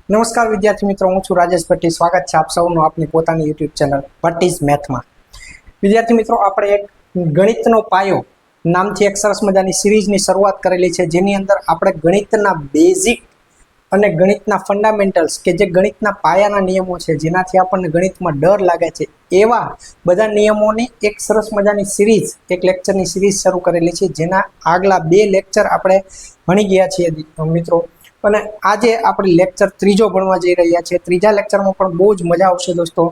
નમસ્કાર વિદ્યાર્થી મિત્રો, હું છું રાજેશ ભટ્ટી. સ્વાગત છે આપ સૌનું આપની પોતાની યુટ્યુબ ચેનલ ભટ્ટીઝ મેથમાં. વિદ્યાર્થી મિત્રો, આપણે એક ગણિતનો પાયો નામથી એક સરસ મજાની સિરીઝની શરૂઆત કરેલી છે, જેની અંદર આપણે ગણિતના બેઝિક અને ગણિતના ફંડામેન્ટલ્સ કે જે ગણિતના પાયાના નિયમો છે, જેનાથી આપણને ગણિતમાં ડર લાગે છે, એવા બધા નિયમોની એક સરસ મજાની સિરીઝ, એક લેક્ચરની સિરીઝ શરૂ કરેલી છે, જેના આગલા 2 લેક્ચર આપણે ભણી ગયા છીએ મિત્રો. અને આજે આપણે લેક્ચર ત્રીજો ભણવા જઈ રહ્યા છીએ. ત્રીજા લેક્ચરમાં પણ બહુ જ મજા આવશે દોસ્તો.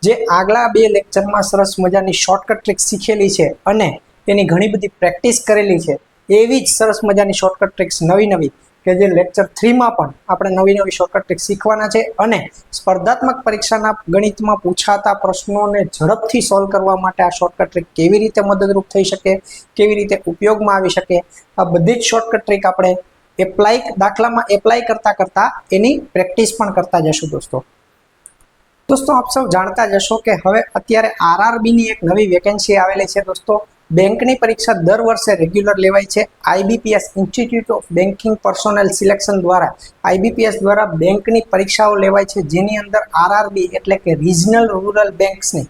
જે આગલા 2 લેક્ચરમાં સરસ મજાની શોર્ટકટ ટ્રિક શીખેલી છે અને એની ઘણી બધી પ્રેક્ટિસ કરેલી છે, એવી જ સરસ મજાની શોર્ટકટ ટ્રિક્સ નવી કે જે લેક્ચર 3માં પણ આપણે નવી શોર્ટકટ ટ્રિક શીખવાના છે. અને સ્પર્ધાત્મક પરીક્ષાના ગણિતમાં પૂછાતા પ્રશ્નોને ઝડપથી સોલ્વ કરવા માટે આ શોર્ટકટ ટ્રિક કેવી રીતે મદદરૂપ થઈ શકે, કેવી રીતે ઉપયોગમાં આવી શકે, આ બધી જ શોર્ટકટ ટ્રિક આપણે દાખલામાં એપ્લાય કરતા એની પ્રેક્ટિસ પણ કરતા જશું દોસ્તો. આપ સૌ જાણતા જશો કે હવે અત્યારે આરઆરબીની એક નવી વેકેન્સી આવેલી છે દોસ્તો. બેંકની પરીક્ષા દર વર્ષે રેગ્યુલર લેવાય છે. IBPS institute of banking personnel selection દ્વારા આઈબીપીએસ દ્વારા બેંકની પરીક્ષાઓ લેવાય છે, જેની અંદર આરઆરબી એટલે કે રિજનલ રૂરલ બેંક્સની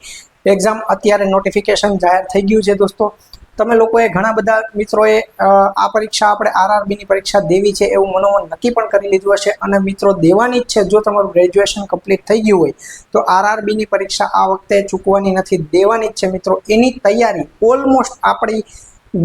એક્ઝામ અત્યારે નોટિફિકેશન જાહેર થઈ ગયું છે દોસ્તો. તમે લોકોએ ઘણા બધા મિત્રોએ આ પરીક્ષા આપણે આરઆરબીની પરીક્ષા દેવી છે એવું મનોમન નક્કી પણ કરી લીધું હશે, અને મિત્રો દેવાની જ છે. જો તમારું ગ્રેજ્યુએશન કમ્પ્લીટ થઈ ગયું હોય તો આરઆરબીની પરીક્ષા આ વખતે ચૂકવાની નથી, દેવાની જ છે મિત્રો. એની તૈયારી ઓલમોસ્ટ આપણી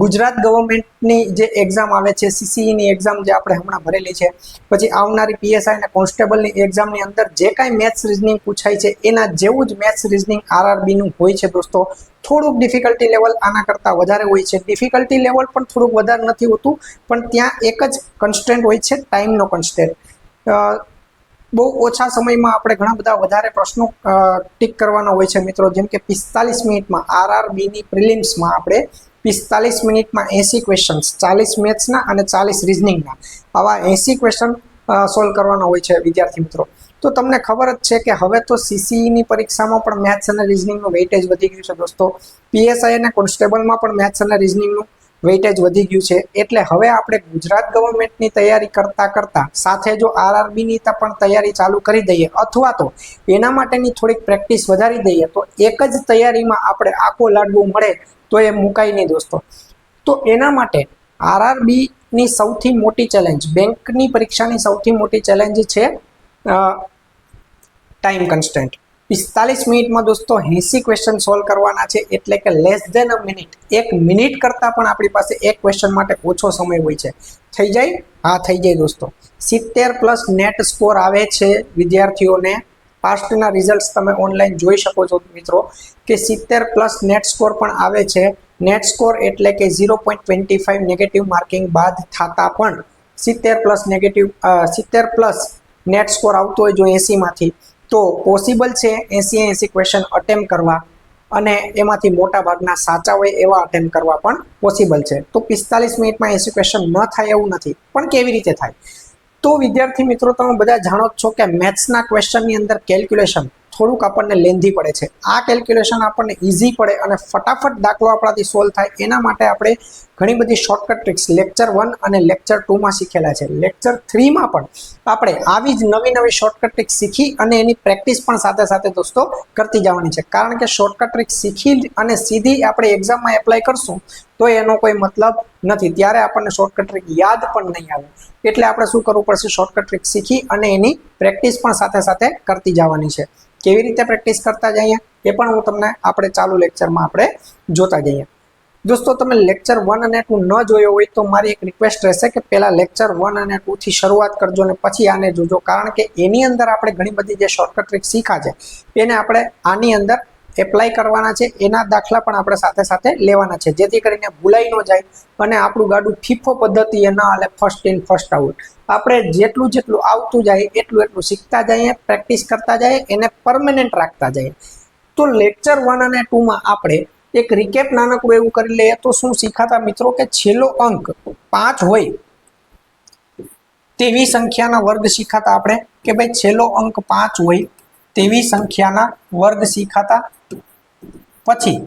ગુજરાત ગવર્મેન્ટની જે એક્ઝામ આવે છે, સીસીઈની એક્ઝામ જે આપણે હમણાં ભરેલી છે, પછી આવનારી પીએસઆઈ અને કોન્સ્ટેબલની એક્ઝામની અંદર જે કાંઈ મેથ્સ રિઝનિંગ પૂછાય છે, એના જેવું જ મેથ્સ રિઝનિંગ આરઆરબીનું હોય છે દોસ્તો. થોડુંક ડિફિકલ્ટી લેવલ આના કરતાં વધારે હોય છે. ડિફિકલ્ટી લેવલ પણ થોડુંક વધારે નથી હોતું, પણ ત્યાં એક જ કન્સ્ટન્ટ હોય છે, ટાઈમનો કન્સ્ટન્ટ. બહુ ઓછા સમયમાં આપણે ઘણા બધા વધારે પ્રશ્નો ટીક કરવાના હોય છે મિત્રો. જેમ કે 45 મિનિટમાં આરઆરબીની પ્રિલિમ્સમાં આપણે 45 મિનિટમાં 80 ક્વેશ્ચન્સ, 40 મેથ્સના અને 40 રિઝનિંગના, આવા 80 ક્વેશ્ચન સોલ્વ કરવાના હોય છે વિદ્યાર્થી મિત્રો. તો તમને ખબર જ છે કે હવે તો સીસીઈની પરીક્ષામાં પણ મેથ્સ અને રિઝનિંગનું વેઇટેજ વધી ગયું છે દોસ્તો. પીએસઆઈ અને કોન્સ્ટેબલમાં પણ મેથ્સ અને રિઝનિંગનું વેઇટેજ વધી ગયું છે. એટલે હવે આપણે ગુજરાત ગવર્મેન્ટની તૈયારી કરતા સાથે જો આરઆરબીની પણ તૈયારી ચાલુ કરી દઈએ, અથવા તો એના માટેની થોડીક પ્રેક્ટિસ વધારી દઈએ, તો એક જ તૈયારીમાં આપણે આખો લાડવો મળે તો એ મુકાય નહીં દોસ્તો. તો એના માટે આરઆરબીની સૌથી મોટી ચેલેન્જ, બેંકની પરીક્ષાની સૌથી મોટી ચેલેન્જ છે ટાઈમ કન્સ્ટન્ટ. 45 મિનિટમાં દોસ્તો 80 ક્વેશ્ચન સોલ્વ કરવાના છે, એટલે કે less than a minute. 1 minute કરતાં પણ આપણી પાસે એક ક્વેશ્ચન માટે ઓછો સમય હોય છે. થઈ જાય? હા, થઈ જાય દોસ્તો. 70+ નેટ સ્કોર આવે છે વિદ્યાર્થીઓને. પાસ્ટના રિઝલ્ટ તમે ઓનલાઈન જોઈ શકો છો મિત્રો, કે 70+ નેટ સ્કોર પણ આવે છે. નેટ સ્કોર એટલે કે 0.25 નેગેટિવ માર્કિંગ બાદ થતા પણ 70+ નેટ સ્કોર આવતો હોય જો 80માંથી, તો પોસિબલ છે 80 ક્વેશ્ચન અટેમ્પ કરવા, અને એમાંથી મોટા ભાગના સાચા હોય એવા અટેમ્પ કરવા પણ પોસિબલ છે. તો 45 મિનિટમાં 80 ક્વેશ્ચન ન થાય એવું નથી, પણ કેવી રીતે થાય? તો વિદ્યાર્થી મિત્રો, તમે બધા જાણો જ છો કે મેથ્સના ક્વેશ્ચનની અંદર કેલ્ક્યુલેશન થોડુંક આપણને લેન્ધી પડે છે. આ કેલ્ક્યુલેશન આપણને ઇઝી પડે અને ફટાફટ દાખલો આપણાથી સોલ્વ થાય, એના માટે આપણે ઘણી બધી શોર્ટકટ ટ્રિક્સ લેક્ચર 1 અને લેક્ચર 2માં શીખેલા છે. લેક્ચર 3માં પણ આપણે આવી જ નવી શોર્ટકટ ટ્રિક્સ શીખી અને એની પ્રેક્ટિસ પણ સાથે દોસ્તો કરતી જવાની છે. કારણ કે શોર્ટકટ ટ્રિક શીખી અને સીધી આપણે એક્ઝામમાં એપ્લાય કરશું તો એનો કોઈ મતલબ નથી. ત્યારે આપણને શોર્ટકટ ટ્રિક યાદ પણ નહીં આવે. એટલે આપણે શું કરવું પડશે? શોર્ટકટ ટ્રિક શીખી અને એની પ્રેક્ટિસ પણ સાથે કરતી જવાની છે. કેવી રીતે પ્રેક્ટિસ કરતા જઈએ એ પણ હું તમને આપણે ચાલુ લેક્ચરમાં આપણે જોતા જઈએ દોસ્તો. તમે લેક્ચર 1 અને 2 ન જોયો હોય તો મારી એક રિક્વેસ્ટ રહેશે કે પહેલા લેક્ચર 1 અને 2 થી શરૂઆત કરજો અને પછી આને જોજો. કારણ કે એની અંદર આપણે ઘણી બધી જે શોર્ટકટ ટ્રિક શીખા છે એને આપણે આની અંદર એપ્લાય કરવાના છે. એના દાખલા પણ આપણે સાથે લેવાના છે, જેથી કરીને ભૂલાઈ ન જાય અને આપણું ગાડું ફીફો પદ્ધતિએ ન હાલે, ફર્સ્ટ ઇન ફર્સ્ટ આઉટ. આપણે જેટલું આવતું જાય એટલું શીખતા જઈએ, પ્રેક્ટિસ કરતા જઈએ, એને પરમેનન્ટ રાખતા જઈએ. તો લેક્ચર 1 અને 2માં આપણે એક રિકેપ નાનકડું એવું કરી લઈએ તો શું શીખાતા મિત્રો, કે છેલ્લો અંક 5 હોય તેવી સંખ્યાના વર્ગ શીખાતા આપણે, કે ભાઈ છેલ્લો અંક 5 હોય તેવી સંખ્યાના વર્ગ શીખાતા. પછી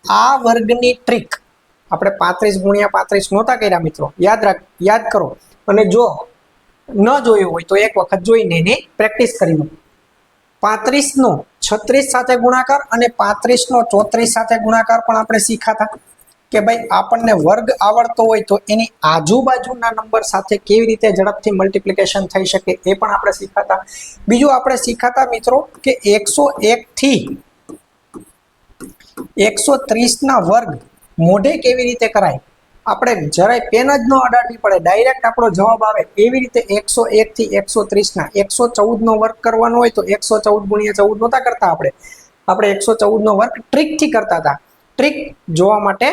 આ વર્ગની ટ્રીક આપણે 35 × 35 નહોતા કર્યા મિત્રો, યાદ કરો. અને જો ન જોયું હોય તો એક વખત જોઈને એની પ્રેક્ટિસ કરી લો. 35 નો 36 સાથે ગુણાકાર અને 35 નો 34 સાથે ગુણાકાર પણ આપણે શીખાતા કે ભાઈ આપણને વર્ગ આવડતો હોય તો એની આજુબાજુના નંબર સાથે કેવી રીતે ઝડપથી મલ્ટિપ્લિકેશન થઈ શકે એ પણ આપણે શીખાતા. બીજું આપણે શીખાતા મિત્રો કે 101 થી 130 ના વર્ગ મોઢે કેવી રીતે કરાય. આપણે જરાય પેન જ ન અડાડવી પડે, ડાયરેક્ટ આપણો જવાબ આવે એવી રીતે 101 થી 130 ના 114 નો વર્ગ કરવાનો હોય તો 114 ગુણ્યા 14 નહોતા કરતા આપણે 114 નો વર્ગ ટ્રીકથી કરતા હતા. ટ્રીક જોવા માટે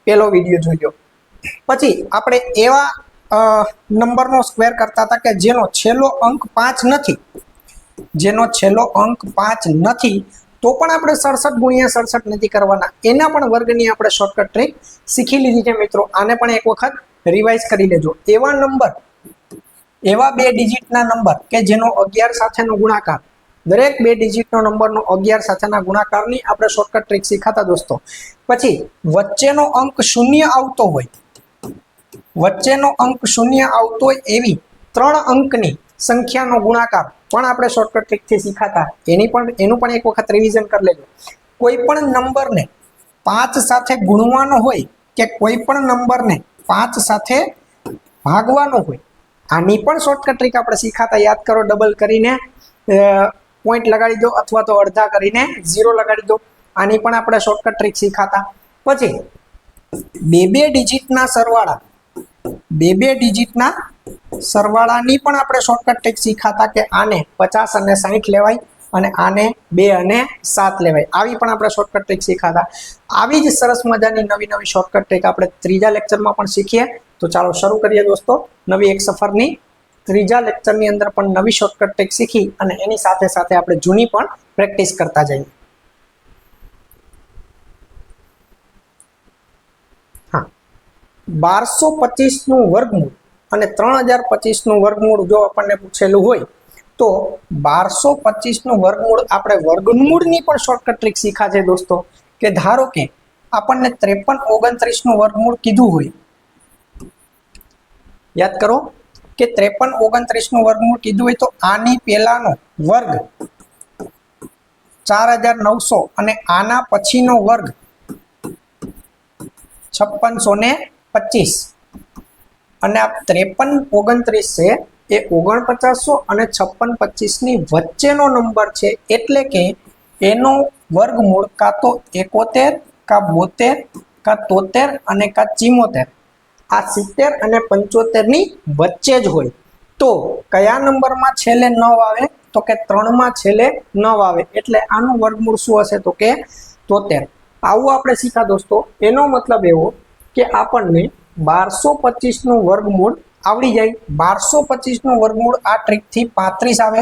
પેલો વિડીયો જોઈ લો. પછી આપણે એવા નંબરનો સ્ક્વેર કરતા હતા કે જેનો છેલ્લો અંક 5 નથી, જેનો છેલ્લો અંક 5 નથી તો પણ આપણે 67 ગુણ્યા 67 નથી કરવાના. એના પણ વર્ગની આપણે શોર્ટકટ ટ્રીક શીખી લીધી છે મિત્રો. આને પણ એક વખત રિવાઇઝ કરી લેજો. એવા નંબર, એવા 2 ડિજિટના નંબર કે જેનો 11 સાથેનો ગુણાકાર, દરેક 2 ડિજિટનો નંબરનો 11 સાથેના ગુણાકારની આપણે શોર્ટકટ ટ્રીક શીખાતા દોસ્તો. પછી વચ્ચેનો અંક 0 આવતો હોય, વચ્ચેનો અંક 0 આવતો હોય એવી 3 અંકની સંખ્યાનો ગુણાકાર પણ આપણે શોર્ટકટ ટ્રીકથી શીખાતા. એનું પણ એક વખત રિવિઝન કરી લેજો. કોઈ પણ નંબરને 5 સાથે ગુણવાનો હોય કે કોઈ પણ નંબરને 5 સાથે ભાગવાનો હોય, આની પણ શોર્ટકટ ટ્રીક આપણે શીખાતા. યાદ કરો, ડબલ કરીને પોઈન્ટ લગાડી દો અથવા તો અડધા કરીને 0 લગાડી દો. આની પણ આપણે શોર્ટકટ ટ્રીક શીખાતા. પછી 2 ડિજિટના સરવાળા, 2 ડિજિટના સરવાળાની પણ આપણે શોર્ટકટ ટ્રીક શીખાતા કે આને 50 અને 60 લેવાય અને આને 2 અને 7 લેવાય. આવી પણ આપણે શોર્ટકટ ટ્રીક શીખાતા. આવી જ સરસ મજાની નવી નવી શોર્ટકટ ટ્રીક આપણે ત્રીજા લેક્ચરમાં પણ શીખીએ. તો ચાલો શરૂ કરીએ દોસ્તો નવી એક સફરની. ત્રીજા લેક્ચરની અંદર પણ નવી શોર્ટકટ ટ્રીક શીખી અને એની સાથે સાથે આપણે જૂની પણ પ્રેક્ટિસ કરતા જઈએ. હા, 1225 નું વર્ગમૂળ અને 3025 નું વર્ગમૂળ જો આપણને પૂછેલું હોય તો 1225 નું વર્ગમૂળ આપણે વર્ગમૂળની પણ શોર્ટકટ ટ્રીક શીખા છે દોસ્તો. કે ધારો કે આપણને 5329 નું વર્ગમૂળ કીધું હોય, યાદ કરો કે 5329 નું વર્ગમૂળ કીધું હોય તો આની પહેલાનો વર્ગ 4900 અને આના પછીનો વર્ગ 5625 અને આ 5329 છે એ 4900 અને 5625 ની વચ્ચેનો નંબર છે. એટલે કે એનો વર્ગમૂળ કાં તો 71 કાં 72 કાં 73 અને કાં 74, આ 70 અને 75 ની વચ્ચે જ હોય. તો કયા નંબરમાં છેલ્લે 9 આવે તો કે 3 માં છેલ્લે 9 આવે. એટલે આનું વર્ગમૂળ શું હશે તો કે 73. આવું આપણે શીખા દોસ્તો. એનો મતલબ એવો કે આપણને 1225 નું વર્ગમૂળ આવડી જાય. 1225 નું વર્ગમૂળ આ ટ્રીકથી 35 આવે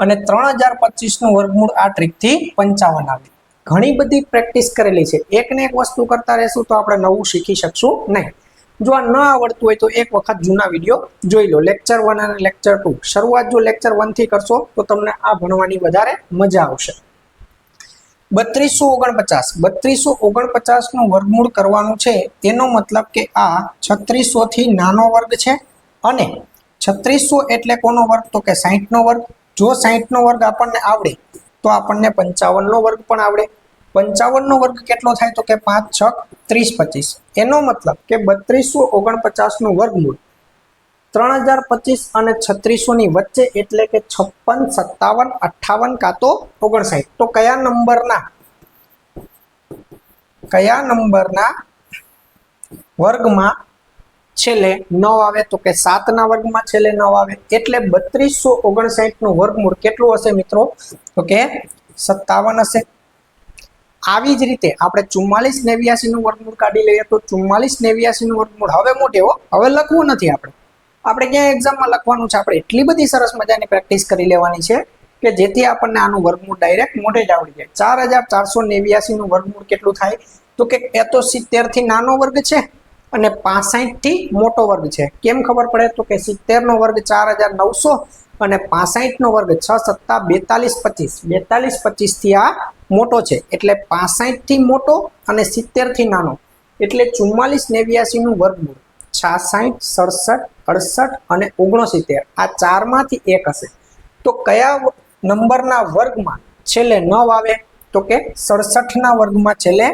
અને 3025 નું વર્ગમૂળ આ ટ્રીકથી 55 આવે. ઘણી બધી પ્રેક્ટિસ કરેલી છે. એકને એક વસ્તુ કરતા રહેશું તો આપણે નવું શીખી શકશું નહીં. જો આ ન આવડતું હોય તો એક વખત જૂના વિડીયો જોઈ લો, લેક્ચર 1 અને લેક્ચર 2. શરૂઆત જો લેક્ચર 1 થી કરશો તો તમને આ ભણવાની વધારે મજા આવશે. 3249 નું વર્ગમૂળ કરવાનું છે. એનો મતલબ કે આ 3600 થી નાનો વર્ગ છે અને 3600 એટલે કોનો વર્ગ તો કે 60 નો વર્ગ. જો 60 નો વર્ગ આપણને આવડે તો આપણને 55 નો વર્ગ પણ આવડે. 55 નો વર્ગ કેટલો થાય તો કે 5 6 30 25. એનો મતલબ કે 3249 નું વર્ગમૂળ 3025 અને 3600 ની વચ્ચે એટલે કે 56 57 58 કાં તો 59. તો કયા નંબરના વર્ગમાં છેલ્લે 9 આવે તો કે 7 ના વર્ગમાં છેલ્લે 9 આવે. એટલે 3259 નું વર્ગમૂળ કેટલું હશે મિત્રો તો કે 57 હશે. આવી જ રીતે આપણે 4489 નું વર્ગમૂળ કાઢી લઈએ તો 4489 નું વર્ગમૂળ હવે મોટે હવે લખવું નથી. આપણે ક્યાં એક્ઝામમાં લખવાનું છે. આપણે એટલી બધી સરસ મજાની પ્રેક્ટિસ કરી લેવાની છે કે જેથી આપણને આનું વર્ગમૂળ ડાયરેક્ટ મોઢે જ આવડી જાય. 4489 નું વર્ગમૂળ કેટલું થાય તો કે એ તો 70 થી નાનો વર્ગ છે અને 65 થી મોટો વર્ગ છે. કેમ ખબર પડે તો કે 70 નો વર્ગ 4900 અને 65 નો વર્ગ 6 સત્તા 42 25. 42 25 થી આ મોટો છે એટલે 65 થી મોટો અને 70 થી નાનો એટલે 4489 નું વર્ગમૂળ 66, 67, 68 અને 69 આ ચારમાંથી એક હશે. તો કયા નંબરના વર્ગમાં છેલ્લે 9 આવે? તો કે 67 ના વર્ગમાં છેલ્લે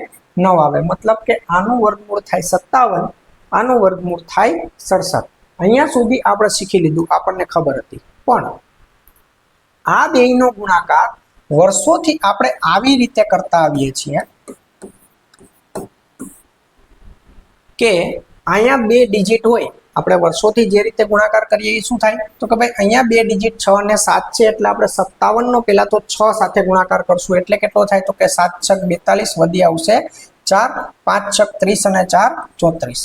9 આવે. મતલબ કે આનું વર્ગમૂળ થાય 57, આનું વર્ગમૂળ થાય 67. અહીંયા સુધી આપણે શીખી લીધું, આપણને ખબર હતી. પણ આ બેયનો ગુણાકાર વર્ષોથી આપણે આવી રીતે કરતા આવીએ છીએ કે અહીંયા 2 ડિજિટ હોય, આપણે વર્ષોથી જે રીતે ગુણાકાર કરીએ એ શું થાય? તો કે ભાઈ અહીંયા 2 ડિજિટ 6 અને 7 છે, એટલે આપણે 57 નો પહેલા તો 6 સાથે ગુણાકાર કરશું, એટલે કેટલો થાય? તો કે 7 છક 42 વધી આવશે 4, 5 છક 30 અને 4 34.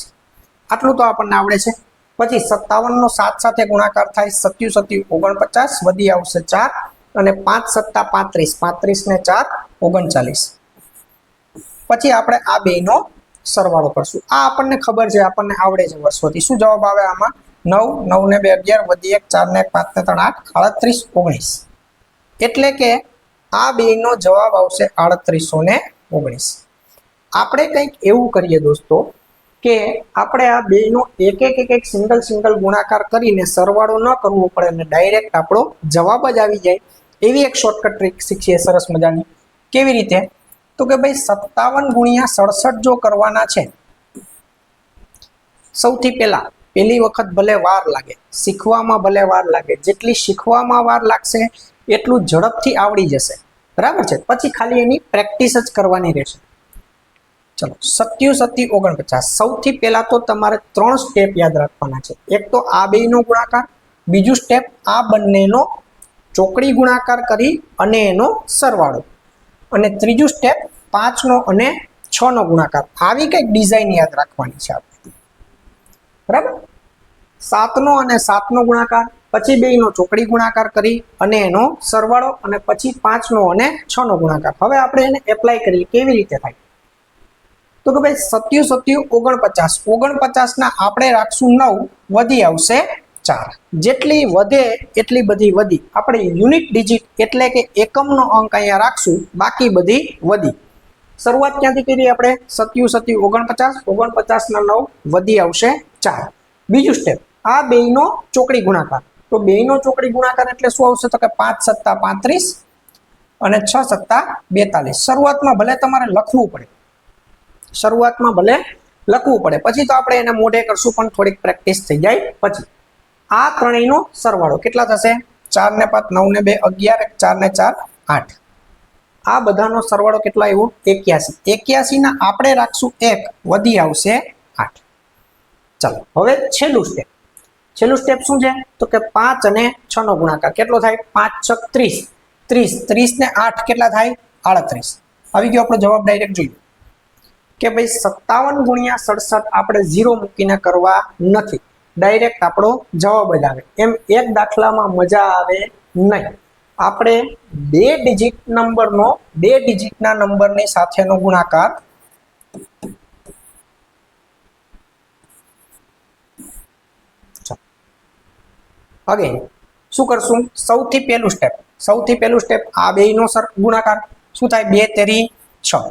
આટલું તો આપણને આવડે છે. પછી 57 નો 7 સાથે ગુણાકાર થાય 77 49 વધી આવશે 4 અને 5 સત્તા 35, 35 ને 4 39. પછી આપણે આ બેયનો સરવાળો કરશું. આ આપણને ખબર છે, આપણને આવડે છે વર્ષોથી. શું જવાબ આવે આમાં? 9, 9 ને 2 11 વધી 1 4 ને 1 5 ને 3 8 38 19. એટલે કે આ બેયનો જવાબ આવશે 3819. આપણે કંઈક એવું કરીએ દોસ્તો કે આપણે આ બેયનો એક સિંગલ ગુણાકાર કરીને સરવાળો ન કરવો પડે અને ડાયરેક્ટ આપણો જવાબ જ આવી જાય, એવી એક શોર્ટકટ ટ્રીક શીખીએ સરસ મજાની. કેવી રીતે? તો કે ભાઈ 57 ગુણ્યા 67 જો કરવાના છે, સૌથી પહેલી વખત ભલે વાર લાગે, શીખવામાં ભલે વાર લાગે, જેટલી શીખવામાં વાર લાગશે એટલું ઝડપથી આવડી જશે, બરાબર છે. પછી ખાલી એની પ્રેક્ટિસ જ કરવાની રહેશે. ચલો 77 49. સૌથી પહેલા તો તમારે 3 સ્ટેપ યાદ રાખવાના છે. એક તો આ બેયનો ગુણાકાર, બીજું સ્ટેપ આ બંનેનો ચોકડી ગુણાકાર કરી અને એનો સરવાળો, અને ત્રીજું સ્ટેપ 5 નો અને 6 નો ગુણાકાર. આવી કંઈક ડિઝાઇન યાદ રાખવાની છે આપણે, બરાબર. 7 નો અને 7 નો ગુણાકાર, પછી બેયનો ચોકડી ગુણાકાર કરી અને એનો સરવાળો, અને પછી 5 નો અને 6 નો ગુણાકાર. હવે આપણે એને એપ્લાય કરીએ. કેવી રીતે થાય? તો કે ભાઈ 77 49, 49 ના આપણે રાખશું 9, વધી આવશે 4. જેટલી વધે એટલી બધી વધી. આપણે યુનિટ ડિજિટ એટલે કે એકમનો અંક અહીંયા રાખશું, બાકી બધી વધી. શરૂઆત ક્યાંથી કરી આપણે? 77 49, 49 ના 9 વધી આવશે 4. બીજું સ્ટેપ આ બેયનો ચોકડી ગુણાકાર. તો બેયનો ચોકડી ગુણાકાર એટલે શું આવશે? તો કે 5 સત્તા 35 અને 6 સત્તા 42. શરૂઆતમાં ભલે તમારે લખવું પડે, પછી તો આપણે એને મોઢે કરશું, પણ થોડીક પ્રેક્ટિસ થઈ જાય પછી. આ ત્રણેયનો સરવાળો કેટલા થશે? 4 ને 5 9 ને 2 11, 4 ને 4 8. આ બધાનો સરવાળો કેટલો આવ્યો? 81. 81 ના આપણે રાખશું 1, વધી આવશે 8. ચાલો હવે છેલ્લું સ્ટેપ શું છે? તો કે 5 અને 6 નો ગુણાકાર. કેટલો થાય? 5 છક 30, 30 ને 8 કેટલા થાય? 38. આવી ગયો આપણો જવાબ. ડાયરેક્ટ જોઈએ કે ભાઈ 57 ગુણ્યા 67 આપણે 0 મૂકીને કરવા નથી, ડાયરેક્ટ આપણો જવાબ જ આવે. એમ એક દાખલામાં મજા આવે નહીં. આપણે 2 ડિજિટના નંબરની સાથેનો ગુણાકાર અગેન શું કરશું? સૌથી પહેલું સ્ટેપ આ બેયનો ગુણાકાર. શું થાય? 2 તેરી 6.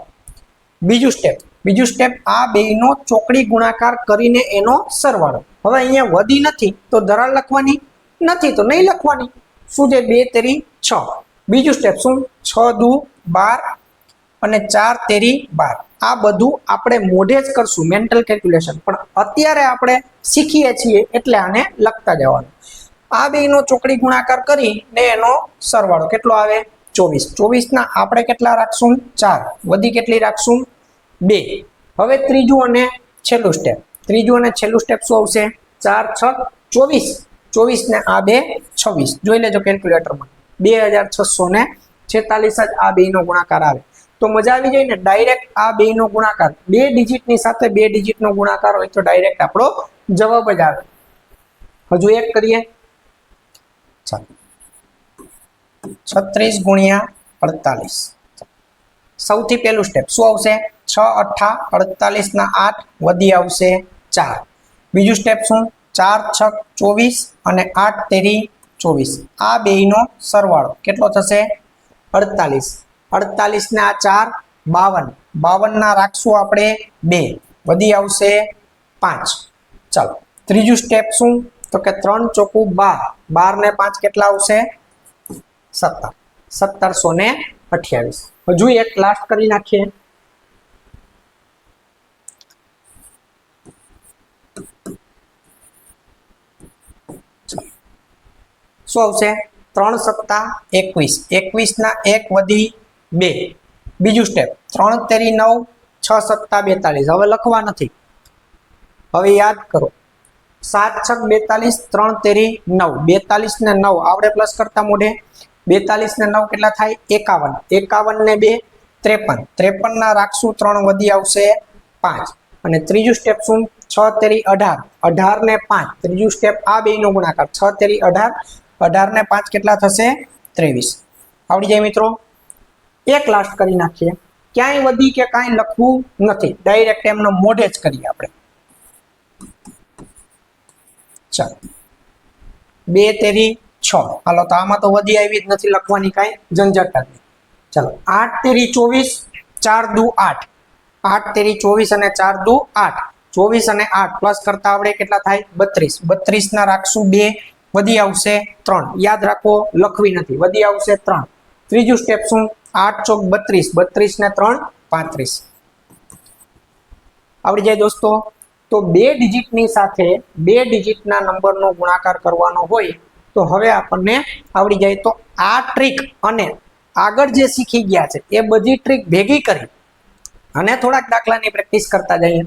બીજું સ્ટેપ આ બેયનો ચોકડી ગુણાકાર કરીને એનો સરવાળો. હવે અહીંયા વધી નથી તો ધરાર લખવાની નથી, તો નહીં લખવાની. શું છે? 2 તેરી 6. બીજું સ્ટેપ શું? 6 દુ 12 અને 4 તેરી 12. આ બધું આપણે મોઢે જ કરશું, મેન્ટલ કેલ્ક્યુલેશન. પણ અત્યારે આપણે શીખીએ છીએ એટલે આને લખતા જવાનું. આ બેયનો ચોકડી ગુણાકાર કરીને એનો સરવાળો કેટલો આવે? 24. 24 ના આપણે કેટલા રાખશું? 4. વધી કેટલી રાખશું? 2. હવે ત્રીજું અને છેલ્લું સ્ટેપ શું આવશે? 4 6 24. 24 ને આ 2 26. જોઈ લેજો કેલ્ક્યુલેટરમાં. 2646 જ આ બેયનો ગુણાકાર આવે. તો મજા આવી જાય ને. ડાયરેક્ટ આ બેયનો ગુણાકાર 2 ડિજિટની સાથે 2 ડિજિટનો ગુણાકાર હોય તો ડાયરેક્ટ આપણો જવાબ જ આવે. હજુ એક કરીએ. ચાલો 36 ગુણ્યા 48. સૌથી પહેલું સ્ટેપ શું આવશે? 6 8 48 ના 8 વધી આવશે 4. બીજું સ્ટેપ શું? 4 6 24 અને 8 તેરી 24. આ બેયનો સરવાળો કેટલો થશે? 48. 48 ને આ 4 52. 52 ના રાખશું આપણે 2, વધી આવશે 5. ચાલો ત્રીજું સ્ટેપ શું તો કે 3 ચોકું 12, 12 ને 5 કેટલા આવશે 17, 1728. હજુ એક લાસ્ટ કરી નાખીએ. શું આવશે 3 સત્તા 21, 21 ના 1 વધી 2. બીજું સ્ટેપ 3 તેરી 9, 6 સત્તા 42. હવે લખવા નથી, હવે યાદ કરો 7 છક 42, 3 તેરી 9, 42 ને 9 આવડે પ્લસ કરતા મોઢે 42 ને 9 કેટલા થાય 51, 51 ને 2 53, 53 ના રાખશું 3 વધી આવશે 5. અને ત્રીજું સ્ટેપ શું 6 તેરી 18, 18 ને 5. ત્રીજું સ્ટેપ આ બેનો ગુણાકાર 6 તેરી 18, 18 ને 5 કેટલા થશે 23. આવડી જાય મિત્રો. એક લાસ્ટ કરી નાખીએ. ક્યાંય વધી કે કાંઈ લખવું નથી, ડાયરેક્ટ એમનો મોઢે જ કરીએ આપણે. ચાલો 2 તેરી 6. હાલો તો આમાં તો વધી આવી જ નથી, લખવાની કાંઈ ઝંઝટ નથી. ચાલો 8 તેરી 24, 4 દુ 8, 8 તેરી 24 અને 4 દુ 8, 24 અને 8 પ્લસ કરતા આવડે કેટલા થાય 32, 32 ના રાખશું 2 વધી આવશે 3. યાદ રાખો લખવી નથી, વધી આવશે 3. ત્રીજું સ્ટેપ શું 8 ચોક 32, 32 ને 3 35. આવડી જાય દોસ્તો. તો 2 ડિજિટની સાથે 2 ડિજિટના નંબરનો ગુણાકાર કરવાનો હોય તો હવે આપણને આવડી જાય. તો આ ટ્રીક અને આગળ જે શીખી ગયા છે એ બધી ટ્રીક ભેગી કરી અને થોડાક દાખલાની પ્રેક્ટિસ કરતા જઈએ.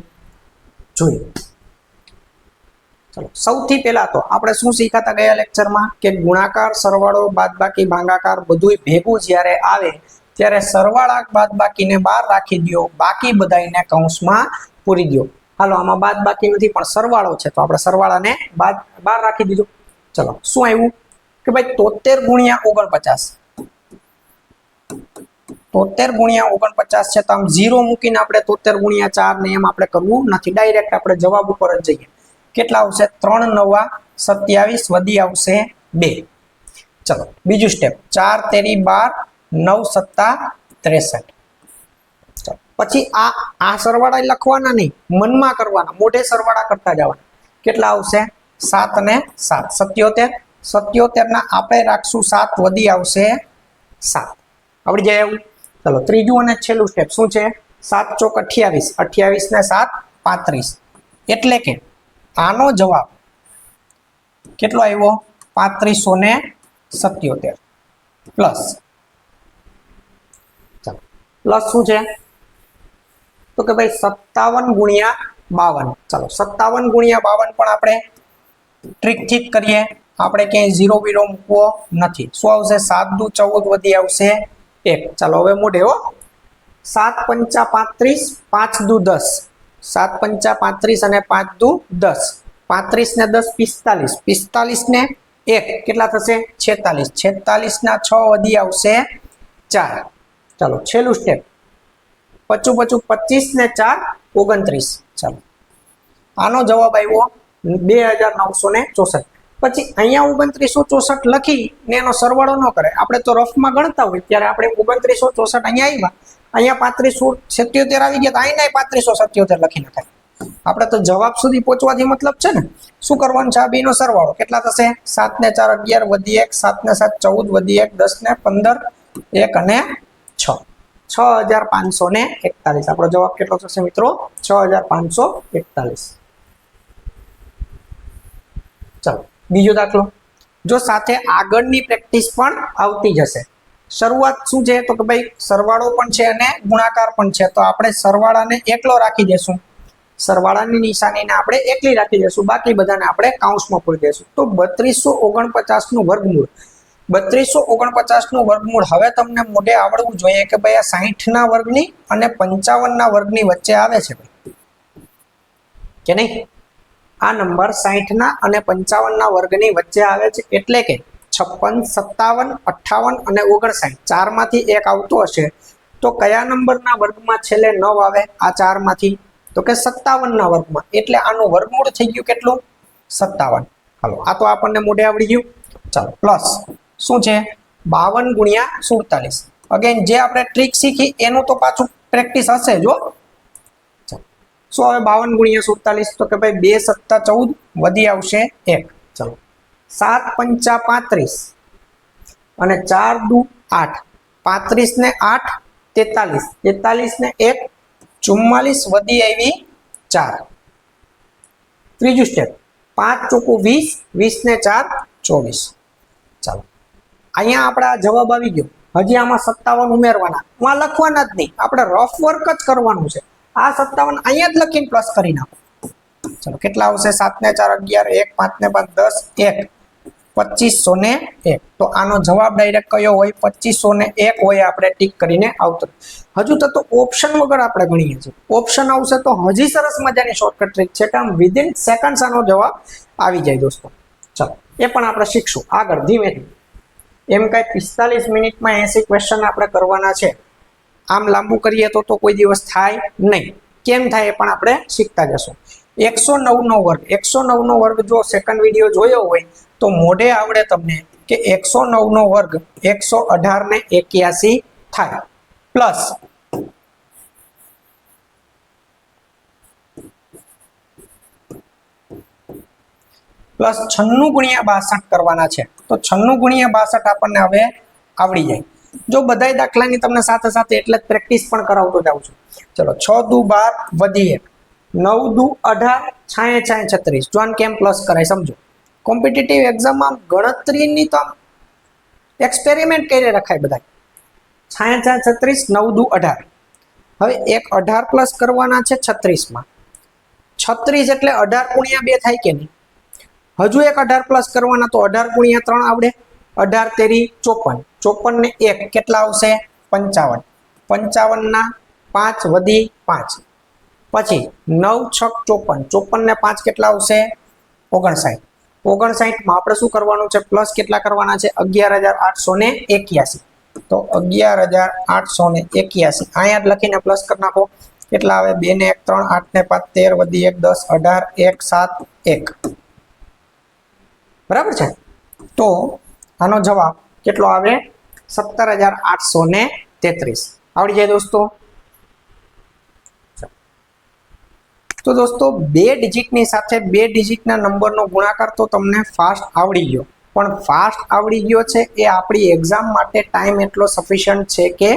જોઈએ ચલો સૌથી પહેલા તો આપણે શું શીખાતા ગયા લેક્ચરમાં કે ગુણાકાર, સરવાળો, બાદબાકી, ભાગાકાર બધુંય ભેગું જ્યારે આવે ત્યારે સરવાળા બાદબાકીને બહાર રાખી દો, બાકી બધાને કૌંસમાં પૂરી દો. હાલો આમાં બાદબાકી નથી પણ સરવાળો છે તો આપણે સરવાળાને બહાર રાખી દીધું. ચલો શું આવ્યું કે ભાઈ 73 ગુણ્યા 49, 73 ગુણ્યા 49 છે તો આમ 0 મૂકીને આપણે 73 ગુણ્યા 4 ને એમ આપણે કરવું નથી, ડાયરેક્ટ આપણે જવાબ ઉપર જ જઈએ. કેટલા આવશે 3 9 27 વધી આવશે 2. ચલો બીજું સ્ટેપ 4 તેરી 12, 9 સત્તા 63. પછી આ સરવાળા લખવાના નહીં, મનમાં કરવાના, મોઢે સરવાળા કરતા જવાના. કેટલા આવશે 7 અને 7 77, 77 ના આપણે રાખશું 7 વધી આવશે 7. આવડી જાય એવું. ચલો ત્રીજું અને છેલ્લું સ્ટેપ શું છે 7 ચોક 28, 28 ને 7 35. એટલે કે આનો જવાબ કેટલો આવ્યો 3577 પ્લસ. ચાલો પ્લસ શું છે તો કે ભાઈ 57 ગુણ્યા 52. ચાલો 57 ગુણ્યા 52 પણ આપણે ટ્રીકથી જ કરીએ, આપણે ક્યાંય 0 0 મૂકવો નથી. શું આવશે 7 દુ 14 વધી આવશે 1. ચાલો હવે મોઢે હો 7 પંચા 35, 5 દુ 10, 7 પંચા 35 અને 5 દુ 10, 35 ને 10 45, 45 ને 1 કેટલા થશે 46, 46 ના 6 વધી આવશે 4. ચાલો છેલ્લું સ્ટેપ 25 ને 4 29. ચાલો આનો જવાબ આવ્યો 2964. પછી અહીંયા 2964 લખી ને એનો સરવાળો ન કરે, આપણે તો રફમાં ગણતા હોય ત્યારે આપણે 2964 અહીંયા આવ્યા, અહીંયા 3577 આવી ગયા તો અહીંયા 3577 લખી નખાય. આપણે તો જવાબ સુધી પહોંચવાથી મતલબ છે ને. શું કરવાનું છે આ બેનો સરવાળો કેટલા થશે 7 ને 4 11 વધી 1, 7 ને 7 14 વધી 1, 10 ને 15, 1 અને 6, 6541. આપણો જવાબ કેટલો થશે મિત્રો 6541. ચાલો બીજો દાખલો. જો સાથે આગળની પ્રેક્ટિસ પણ આવતી જશે. શરૂઆત શું છે તો કે ભાઈ સરવાળો પણ છે અને ગુણાકાર પણ છે, તો આપણે સરવાળાને એકલો રાખી દેશું, સરવાળાની નિશાનીને આપણે એકલી રાખી દેશું, બાકી બધાને આપણે કૌંસમાં પૂરી દેશું. તો 3249 નું વર્ગમૂળ, 3249 નું વર્ગમૂળ હવે તમને મોઢે આવડવું જોઈએ કે ભાઈ આ 60 ના વર્ગની અને 55 ના વર્ગની વચ્ચે આવે છે કે નહીં. આ નંબર 60 ના અને 55 ના વર્ગની વચ્ચે આવે છે, એટલે કે 56, 57, 58 અને 59 ચારમાંથી એક આવતો હશે તો કયા નંબરના વર્ગમાં છેલ્લે 9 આવે આ ચારમાંથી તો કે 57 ના વર્ગમાં. એટલે આનું વર્ગમૂળ થઈ ગયું કેટલું 57. હાલો આ તો આપણને મોઢે આવડી ગયું. ચાલો પ્લસ શું છે 52 ગુણ્યા 47. અગેન જે આપણે ટ્રીક શીખી એનું તો પાછું પ્રેક્ટિસ હશે જો. સો હવે 52 × 47 તો કે ભાઈ 2 × 7 = 14 વધી આવશે 1. ચલો 7 × 5 = 35 અને 4 × 2 = 8. 35 ને 8 43, 43 ને 1 44 વધી આવી 4. ત્રીજું સ્ટેપ 5 × 20, 20 ને 4 24. ચાલો અહીંયા આપણા જવાબ આવી ગયો. હજી આમાં 57 ઉમેરવાના, આમાં લખવાના જ નહીં, આપણે રફ વર્ક જ કરવાનું છે. આ 57 અહીંયા જ લખીને પ્લસ કરી નાખો. ચલો કેટલા આવશે? 7 ને 4 11, 1 5 ને 5 10, 1 2501. તો આનો જવાબ ડાયરેક્ટ કયો હોય? 2501 હોય. આપણે ટીક કરીને આવતો. હજુ તો ઓપ્શન વગર આપણે ગણીએ છીએ. ઓપ્શન આવશે તો હજી સરસ મજાની શોર્ટકટ ટ્રીક છે કે વિધિન સેકન્ડ્સ આનો જવાબ આવી જાય દોસ્તો. ચલો એ પણ આપણે શીખશું આગળ ધીમે ધીમે. એમ કઈ 45 મિનિટમાં 80 ક્વેશ્ચન આપણે કરવાના છે. આમ લાંબુ કરીએ તો કોઈ દિવસ થાય નહીં. કેમ થાય એ પણ આપણે શીખતા જશું. 109 નો વર્ગ, 109 નો વર્ગ જો સેકન્ડ વિડીયો જોયો હોય તો મોઢે આવડે તમને કે 109 નો વર્ગ 118 ને 81 થાય. પ્લસ પ્લસ 96 × 62 કરવાના છે. તો 96 × 62 આપણને હવે આવડી જાય. જો બધાય દાખલાની તમને સાથે સાથે એટલે જ પ્રેક્ટિસ પણ કરાવતો જાઉં છું. ચલો 6 × 2 = 12 વધી 1, 9 × 2 = 18, 6 × 6 = 36. જોન કેમ પ્લસ કરાય સમજો. કોમ્પિટિટિવ એક્ઝામમાં ગણતરીની તો એક્સપેરિમેન્ટ કરી રખાય બધા. 6 × 6 = 36, 9 × 2 = 18. હવે એક 18 પ્લસ કરવાના છે 36 માં. 36 એટલે 18 × 2 થાય કે નહીં? હજુ એક 18 પ્લસ કરવાના તો 18 × 3 આવડે. 18 તેરી 54, 54 ને 1 કેટલા આવશે? 55. 55 ના 5 વધી 5. પછી 9 × 6 = 54, 54 ને 5 કેટલા આવશે? 59. 59 માં આપણે શું કરવાનું છે? પ્લસ કેટલા કરવાના છે? 11881. તો 11881 અહીંયા જ લખીને પ્લસ કરી નાખો. કેટલા આવે? 2 ને 1 3, 8 ને 5 13 વધી 1 10, 18 1 7 1. બરાબર છે. તો આનો જવાબ કેટલો આવે? 17,833. આવડી જાય દોસ્તો. તો દોસ્તો 2 ડિજિટની સાથે 2 ડિજિટના નંબરનો ગુણાકાર તો તમને ફાસ્ટ આવડી ગયો. પણ ફાસ્ટ આવડી ગયો છે એ આપણી એક્ઝામ માટે ટાઈમ એટલો સફિશિયન્ટ છે કે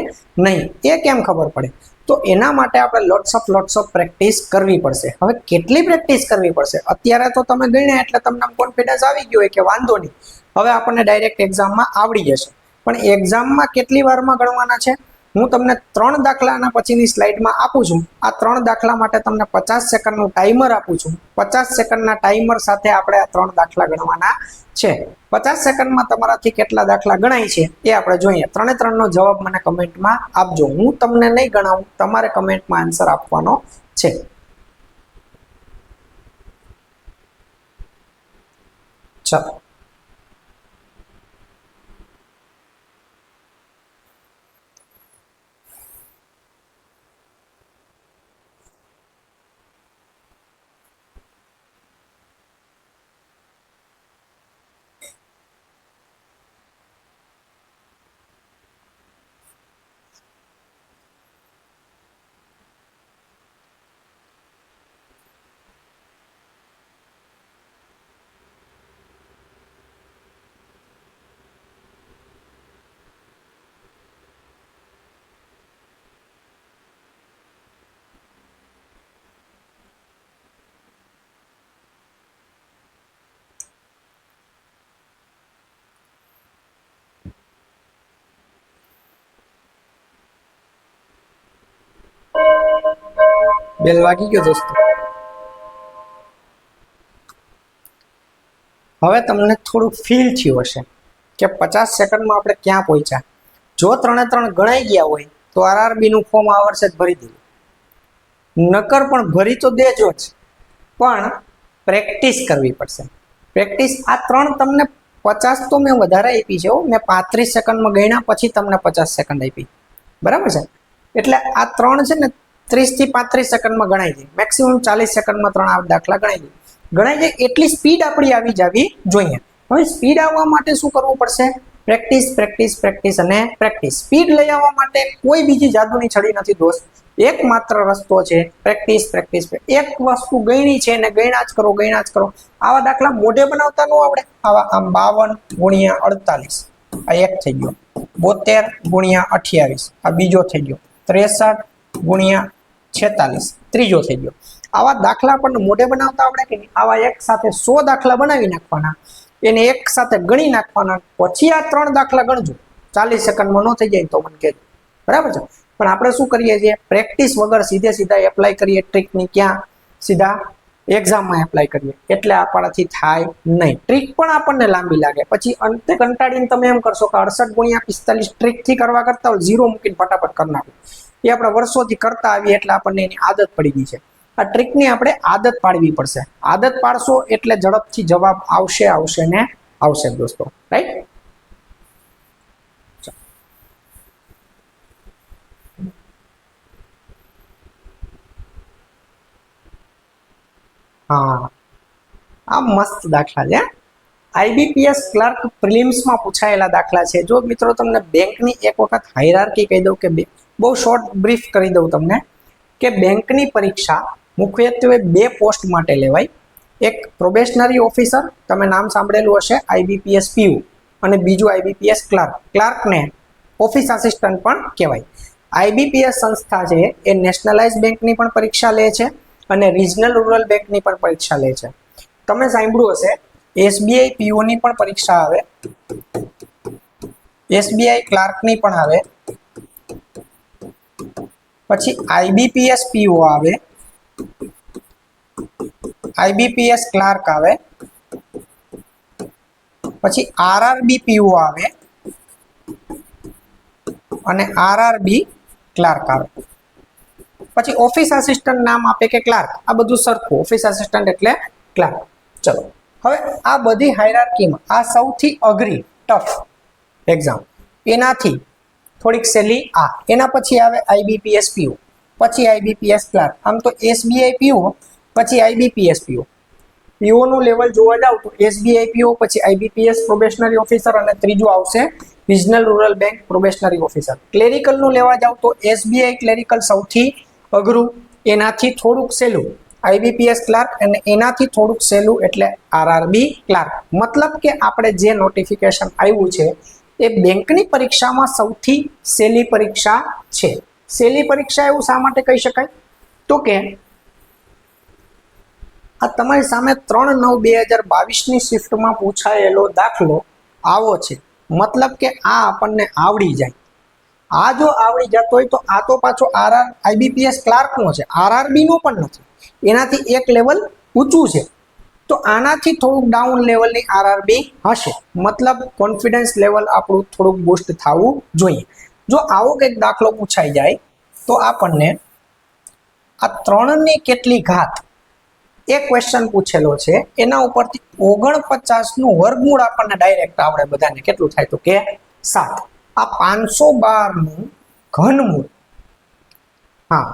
નહીં એ કેમ ખબર પડે? તો એના માટે આપણે લોટ્સ ઓફ પ્રેક્ટિસ કરવી પડશે. હવે કેટલી પ્રેક્ટિસ કરવી પડશે? અત્યારે તો તમે ગણ્યા એટલે તમને કોન્ફિડન્સ આવી ગયો હોય કે વાંધો નહીં, હવે આપણને ડાયરેક્ટ એક્ઝામમાં આવડી જશે. પણ એક્ઝામમાં કેટલી વારમાં ગણવાના છે? હું તમને 3 દાખલાના પછીની સ્લાઇડમાં આપું છું. આ 3 દાખલા માટે તમને 50 સેકન્ડનું ટાઈમર આપું છું. 50 સેકન્ડના ટાઈમર સાથે આપણે આ 3 દાખલા ગણવાના છે. 50 સેકન્ડમાં તમારાથી કેટલા દાખલા ગણાય છે એ આપણે જોઈએ. 3નો જવાબ મને કમેન્ટમાં આપજો. હું તમને નહીં ગણાવું, તમારે કમેન્ટમાં આન્સર આપવાનો છે. ચાલો બેલ વાગી ગયો દોસ્તો. હવે તમને થોડું ફીલ થયું હશે કે 50 સેકન્ડમાં આપણે ક્યાં પહોંચ્યા. જો 3 ગણાઈ ગયા હોય તો આરઆરબી નું ફોર્મ આ વર્ષે જ ભરી દીધું. નકર પણ ભરી તો દેજો જ, પણ પ્રેક્ટિસ કરવી પડશે. પ્રેક્ટિસ આ 3 તમને 50 તો મેં વધારે આપી છે. મેં 35 સેકન્ડમાં ગણ્યા પછી તમને 50 સેકન્ડ આપી. બરાબર છે. એટલે આ 3 છે ને 30 થી 35 સેકન્ડમાં ગણાઈ જાય. મેક્સિમમ 40 સેકન્ડમાં 3 દાખલા ગણાઈ જાય. એટલી સ્પીડ આપણી આવી જવી જોઈએ. હવે સ્પીડ આવવા માટે શું કરવું પડશે? પ્રેક્ટિસ પ્રેક્ટિસ પ્રેક્ટિસ અને પ્રેક્ટિસ. સ્પીડ લઈ આવવા માટે કોઈ બીજી જાદુની છડી નથી દોસ્ત. એકમાત્ર રસ્તો છે પ્રેક્ટિસ પ્રેક્ટિસ. એક વસ્તુ ગણી છે ને ગણ્યા જ કરો ગણ્યા જ કરો. આવા દાખલા મોઢે બનાવતા ન આવડે. આવા આમ 52 ગુણ્યા 48 આ એક થઈ ગયો, 72 ગુણ્યા 28 આ બીજો થઈ ગયો, 63 ગુણ્યા 46 ત્રીજો થઈ ગયો. આવા દાખલા આપણને મોઢે બનાવતા આવડે કે નહીં? આવા એક સાથે 100 દાખલા બનાવી નાખવાના, એને એક સાથે ગણી નાખવાના, પછી આ 3 દાખલા ગણજો. 40 સેકન્ડમાં ન થઈ જાય તો મને કહેજો, બરાબર છે? પણ આપણે શું કરીએ છીએ, પ્રેક્ટિસ વગર સીધા એપ્લાય કરીએ ટ્રીકની. ક્યાં? સીધા એક્ઝામમાં એપ્લાય કરીએ, એટલે આપણાથી થાય નહીં. ટ્રીક પણ આપણને લાંબી લાગે, પછી અંતે કંટાળીને તમે એમ કરશો કે 68 ગુણ્યા 45 ટ્રીકથી કરવા કરતા હોય 0 મૂકીને ફટાફટ કરી નાખો. એ આપણે વર્ષોથી કરતા આવીએ એટલે આપણને એની આદત પડી ગઈ છે. આ ટ્રીકની આપણે આદત પાડવી પડશે. આદત પાડશો એટલે ઝડપથી જવાબ આવશે ને આવશે દોસ્તો, રાઈટ? હા, આ મસ્ત દાખલા છે. આઈબીપીએસ ક્લર્ક પ્રિલિમ્સમાં પૂછાયેલા દાખલા છે. જો મિત્રો તમને બેંકની એક વખત હાયરાર્કી કહી દઉં કે બહુ શોર્ટ બ્રીફ કરી દઉં તમને કે બેંકની પરીક્ષા મુખ્યત્વે 2 પોસ્ટ માટે લેવાય. એક પ્રોબેશનરી ઓફિસર, તમે નામ સાંભળેલું હશે, આઈબીપીએસ પીયુ, અને બીજું આઈબીપીએસ ક્લર્ક. ક્લર્કને ઓફિસ આસિસ્ટન્ટ પણ કહેવાય. આઈબીપીએસ સંસ્થા છે એ નેશનલાઇઝ બેંકની પણ પરીક્ષા લે છે અને રિજનલ રૂરલ બેંકની પણ પરીક્ષા લે છે. તમે સાંભળ્યું હશે એસબીઆઈ પીઓની પણ પરીક્ષા આવે, એસબીઆઈ ક્લાર્કની પણ આવે, પછી આઈબીપીએસ પીઓ આવે, આઈબીપીએસ ક્લાર્ક આવે, પછી આરઆરબી પીઓ આવે અને આરઆરબી ક્લાર્ક આવે. પછી ઓફિસ આસિસ્ટન્ટ નામ આપે કે ક્લાર્ક, આ બધું સરખું. ઓફિસ આસિસ્ટન્ટ એટલે ક્લાર્ક. ચલો, હવે આ બધી હાયરાર્કીમાં આ સૌથી અઘરી ટફ એક્ઝામ, એનાથી થોડીક સહેલી આ, એના પછી આવે આઈબીપીએસ પીઓ, પછી આઈબીપીએસ ક્લાર્ક. આમ તો એસબીઆઈ પીઓ પછી આઈબીપીએસ પીઓ. પીઓનું લેવલ જોવા જાવ તો એસબીઆઈ પીઓ, પછી આઈબીપીએસ પ્રોબેશનરી ઓફિસર, અને ત્રીજું આવશે regional rural bank probationary officer. ક્લેરિકલનું લેવા જાવ તો એસબીઆઈ ક્લેરિકલ સૌથી અઘરું, એનાથી થોડુંક સહેલું આઈબીપીએસ ક્લાર્ક, અને એનાથી થોડુંક સહેલું એટલે આરઆરબી ક્લાર્ક. મતલબ કે આપણે જે નોટિફિકેશન આવ્યું છે એ બેંકની પરીક્ષામાં સૌથી સહેલી પરીક્ષા છે. સહેલી પરીક્ષા એવું શા માટે કહી શકાય? તો કે આ તમારી સામે 3/9/2022ની શિફ્ટમાં પૂછાયેલો દાખલો આવો છે. મતલબ કે આ આપણને આવડી જાય. આ જો આવડી જતો હોય તો આ તો પાછો આઈબીપીએસ ક્લાર્કનો છે, આરઆરબીનો પણ નથી, એનાથી એક લેવલ ઊંચું છે. તો આનાથી થોડુંક ડાઉન લેવલની આરઆરબી હશે. મતલબ કોન્ફિડન્સ લેવલ આપણું થોડુંક બૂસ્ટ થવું જોઈએ. જો આવો કંઈક દાખલો પૂછાઈ જાય તો આપણને આ 3ની કેટલી ઘાત એ ક્વેશ્ચન પૂછેલો છે, એના ઉપરથી 49નું વર્ગમૂળ આપણને ડાયરેક્ટ આવડે બધાને. કેટલું થાય તો કે 7. આ 512નું ઘનમૂળ, હા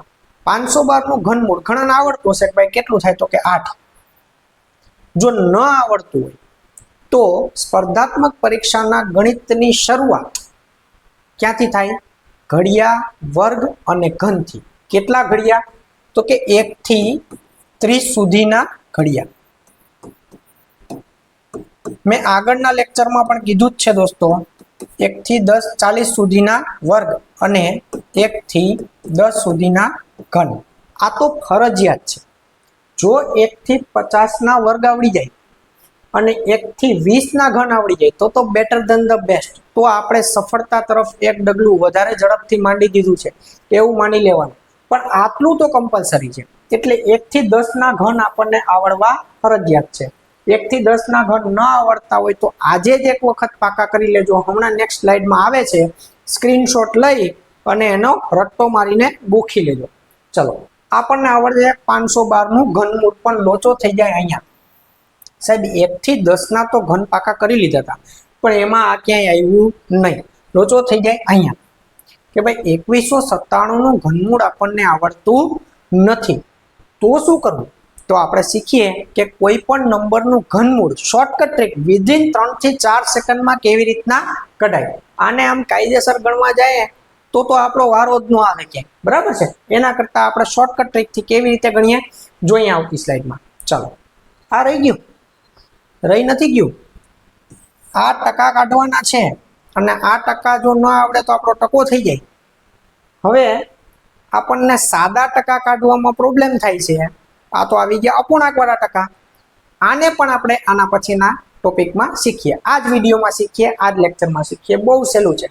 512નું ઘનમૂળ ઘણાને આવડતું હશે કે ભાઈ કેટલું થાય તો કે 8. જો ન આવડતું હોય તો સ્પર્ધાત્મક પરીક્ષાના ગણિતની શરૂઆત ક્યાંથી થાય? ઘડિયા, વર્ગ અને ઘનથી. કેટલા ઘડિયા? તો કે 1 થી 30 સુધીના ઘડિયા. મેં આગળના લેક્ચરમાં પણ કીધું જ છે દોસ્તો, 1 થી 10 40 સુધીના વર્ગ અને 1 થી 10 સુધીના ઘન. આ તો ફરજિયાત છે. જો 1 થી 50ના વર્ગ આવડી જાય અને 1 થી 20ના ઘન આવડી જાય તો બેટર ધેન ધ બેસ્ટ. તો આપણે સફળતા તરફ એક ડગલું વધારે ઝડપથી માંડી દીધું છે એવું માની લેવાનું. પણ આટલું તો કમ્પલસરી છે. એટલે 1 થી 10ના ઘન આપણને આવડવા ફરજિયાત છે. 1 થી 10ના ઘન ન આવડતા હોય તો આજે જ એક વખત પાકા કરી લેજો. હમણાં નેક્સ્ટ સ્લાઇડમાં આવે છે, સ્ક્રીનશોટ લઈ અને એનો રટ્ટો મારીને ગોખી લેજો. ચલો, આપણને આવડે 512નું ઘનમૂળ, પણ લોચો થઈ જાય અહીંયા. સાહેબ 1 થી 10ના તો ઘન પાકા કરી લીધા હતા, પણ એમાં આ ક્યાંય આવ્યું નહીં. લોચો થઈ જાય અહીંયા કે ભાઈ 2197નું ઘનમૂળ આપણને આવડતું નથી. તો શું કરવું? તો આપણે શીખીએ કે કોઈ પણ નંબરનું ઘનમૂળ શોર્ટકટ ટ્રીક વિધિન 3 થી 4 સેકન્ડમાં કેવી રીતના કઢાય. આને આમ કાયદેસર ગણવા જાય તો આપણો વારો જ ન આવે ક્યાંય, બરાબર છે। એના કરતા આપણે શોર્ટકટ ટ્રીકથી કેવી રીતે ગણીએ જોઈએ આવતી સ્લાઇડમાં। ચાલો, આ રહી ગયું, રહી નથી ગયું, આ ટકા કાઢવાના છે અને આ ટકા જો ન આવડે તો આપણો ટકો થઈ જાય। હવે આપણને સાદા ટકા કાઢવામાં પ્રોબ્લેમ થાય છે, આ તો આવી ગયા અપૂર્ણાંકવાળા ટકા। આને પણ આપણે આના પછીના ટોપિકમાં શીખીએ, આ જ વિડીયોમાં શીખીએ, આ જ લેક્ચરમાં શીખીએ। બહુ સહેલું છે,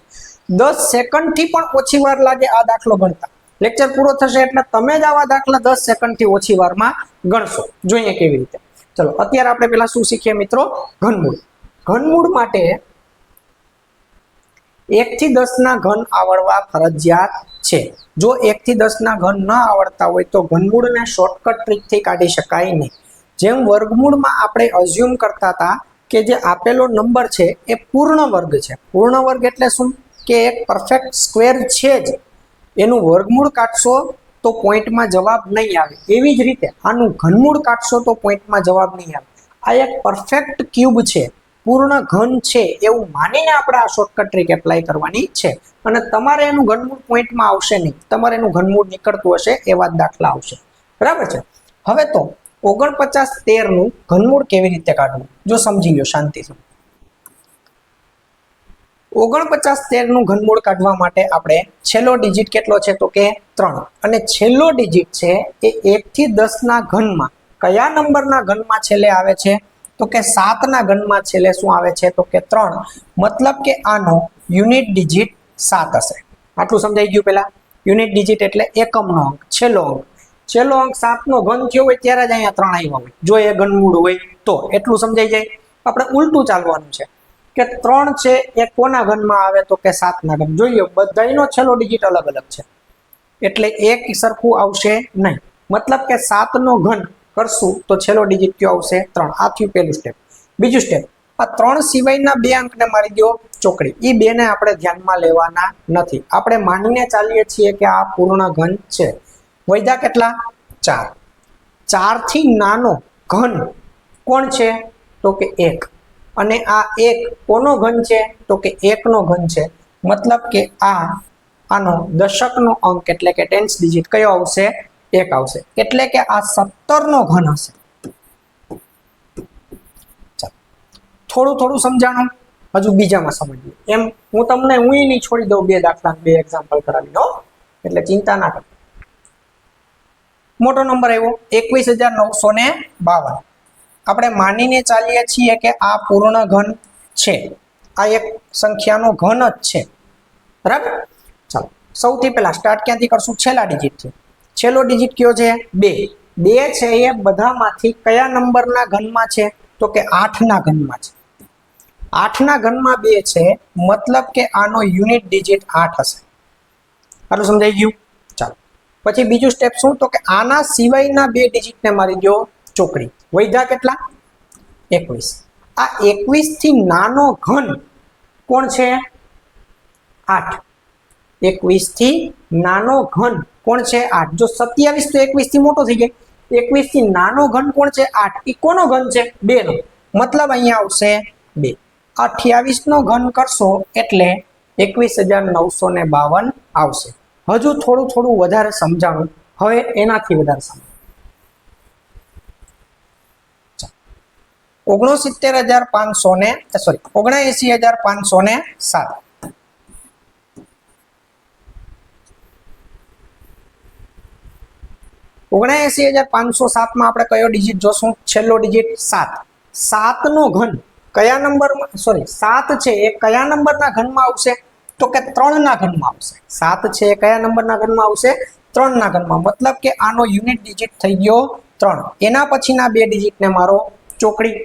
10 સેકન્ડથી પણ ઓછી વાર લાગે આ દાખલો ગણતા। લેક્ચર પૂરો થશે એટલે તમે જ આવા દાખલા 10 સેકન્ડથી ઓછી વારમાં ગણશો। જોઈએ કેવી રીતે। ચલો, અત્યારે આપણે પેલા શું શીખીએ મિત્રો? ઘનમૂળ। ઘનમૂળ માટે 1 થી 10 ના ઘન આવડવા ફરજિયાત છે। જો 1 થી 10 ના ઘન ન આવડતા હોય તો ઘનમૂળને શોર્ટકટ ટ્રીકથી કાઢી શકાય નહીં। જેમ વર્ગમૂળમાં આપણે અઝ્યુમ કરતા હતા કે જે આપેલો નંબર છે એ પૂર્ણ વર્ગ છે। પૂર્ણ વર્ગ એટલે શું? કે એક પરફેક્ટ સ્ક્વેર છે જ, એનું વર્ગમૂળ કાઢશો તો પોઈન્ટમાં જવાબ નહીં આવે। એવી જ રીતે આનું ઘનમૂળ કાઢશો તો પોઈન્ટમાં જવાબ નહીં આવે। આ એક પરફેક્ટ ક્યુબ છે, પૂર્ણ ઘન છે એવું માનીને આપણે આ શોર્ટકટ ટ્રીક એપ્લાય કરવાની છે। અને તમારે એનું ઘનમૂળ પોઈન્ટમાં આવશે નહીં, તમારે એનું ઘનમૂળ નીકળતું હશે એવા જ દાખલા આવશે, બરાબર છે। હવે તો 49 13 નું ઘનમૂળ કેવી રીતે કાઢવું જો સમજી લો શાંતિથી। 49 13 નું ઘનમૂળ કાઢવા માટે આપણે છેલ્લો ડિજિટ કેટલો છે તો કે 3, અને છેલ્લો ડિજિટ છે એ 1 થી 10 ના ઘનમાં કયા નંબરના ઘનમાં છેલ્લે આવે છે તો કે 7 ના ઘનમાં છેલ્લે શું આવે છે તો કે 3। મતલબ કે આનો યુનિટ ડિજિટ 7 હશે। આટલું સમજાઈ ગયું? પેલા યુનિટ ડિજિટ એટલે એકમનો અંક, છેલ્લો અંક। છેલ્લો અંક 7 નો ઘન થયો હોય ત્યારે જ અહીંયા 3 આવ્યા હોય, જો એ ઘનમૂળ હોય તો। એટલું સમજાઈ જાય? આપણે ઉલટું ચાલવાનું છે કે 3 છે એ કોના ઘનમાં આવે તો કે 7 ના ઘન। જોઈએ બધાયનો છેલ્લો ડિજિટ અલગ અલગ છે એટલે એક સરખું આવશે નહીં। મતલબ કે 7 નો ઘન કરશું તો છેલ્લો ડિજિટ કયો આવશે? 3। આ થયું પહેલું સ્ટેપ। બીજું સ્ટેપ, આ 3 સિવાયના બે અંકને મારી દો ચોકડી। એ બે ને આપણે ધ્યાનમાં લેવાના નથી, આપણે માનીને ચાલીએ છીએ કે આ પૂર્ણ ઘન છે। વધ્યા કેટલા? 4। 4 થી નાનો ઘન કોણ છે તો કે 1, અને આ 1 કોનો ઘન છે તો કે 1 નો ઘન છે। મતલબ કે આનો દશકનો અંક એટલે કે ટેન્સ ડિજિટ કયો આવશે? 1 આવશે। એટલે કે આ 17 નો ઘન હશે। થોડું થોડું સમજાણું, હજુ બીજામાં સમજીએ। એમ હું તમને નહીં છોડી દઉં, બે દાખલા બે એક્ઝામ્પલ કરાવી દો, એટલે ચિંતા ના કરતા। મોટો નંબર આવ્યો 21,952। આપણે માનીને ચાલીએ છીએ કે આ પૂર્ણ ઘન છે, આ એક સંખ્યાનો ઘન જ છે, બરાબર। ચાલો, સૌથી પહેલા સ્ટાર્ટ ક્યાંથી કરશું? છેલ્લા ડિજિટથી। છેલ્લો ડિજિટ કયો છે? 2। 2 છે એ બધામાંથી કયા નંબરના ઘનમાં છે તો કે 8 ના ઘનમાં છે। 8 ના ઘનમાં 2 છે, મતલબ કે આનો યુનિટ ડિજિટ 8 હશે। આટલું સમજાઈ ગયું? ચાલો, પછી બીજું સ્ટેપ શું તો કે આના સિવાયના બે ડિજિટને મારી દો ચોકડી। વધ્યા કેટલા? 21। આ 21 થી નાનો ઘન કોણ છે? 8। 21 થી નાનો ઘન કોણ છે? 8। જો 27 તો 21 થી મોટો થઈ જાય, 21 થી નાનો ઘન કોણ છે? 8। એ કોનો ઘન છે? 2 નો। મતલબ અહીંયા આવશે 2। 28 નો ઘન કરશો એટલે 21,952 આવશે। હજુ થોડું થોડું વધારે સમજાણું, હવે એનાથી વધારે સમજ। 79,507। 79,507 માં આપણે કયો ડિજિટ જોશું? છેલ્લો ડિજિટ 7। 7 નો ઘન કયા નંબરમાં, 7 છે એ કયા નંબરના ઘનમાં આવશે તો કે 3 ના ઘનમાં આવશે। 7 છે એ કયા નંબરના ઘનમાં આવશે? 3 ના ઘનમાં। મતલબ કે આનો યુનિટ ડિજિટ થઈ ગયો 3। એના પછીના બે ડિજિટને મારો ચોકડી।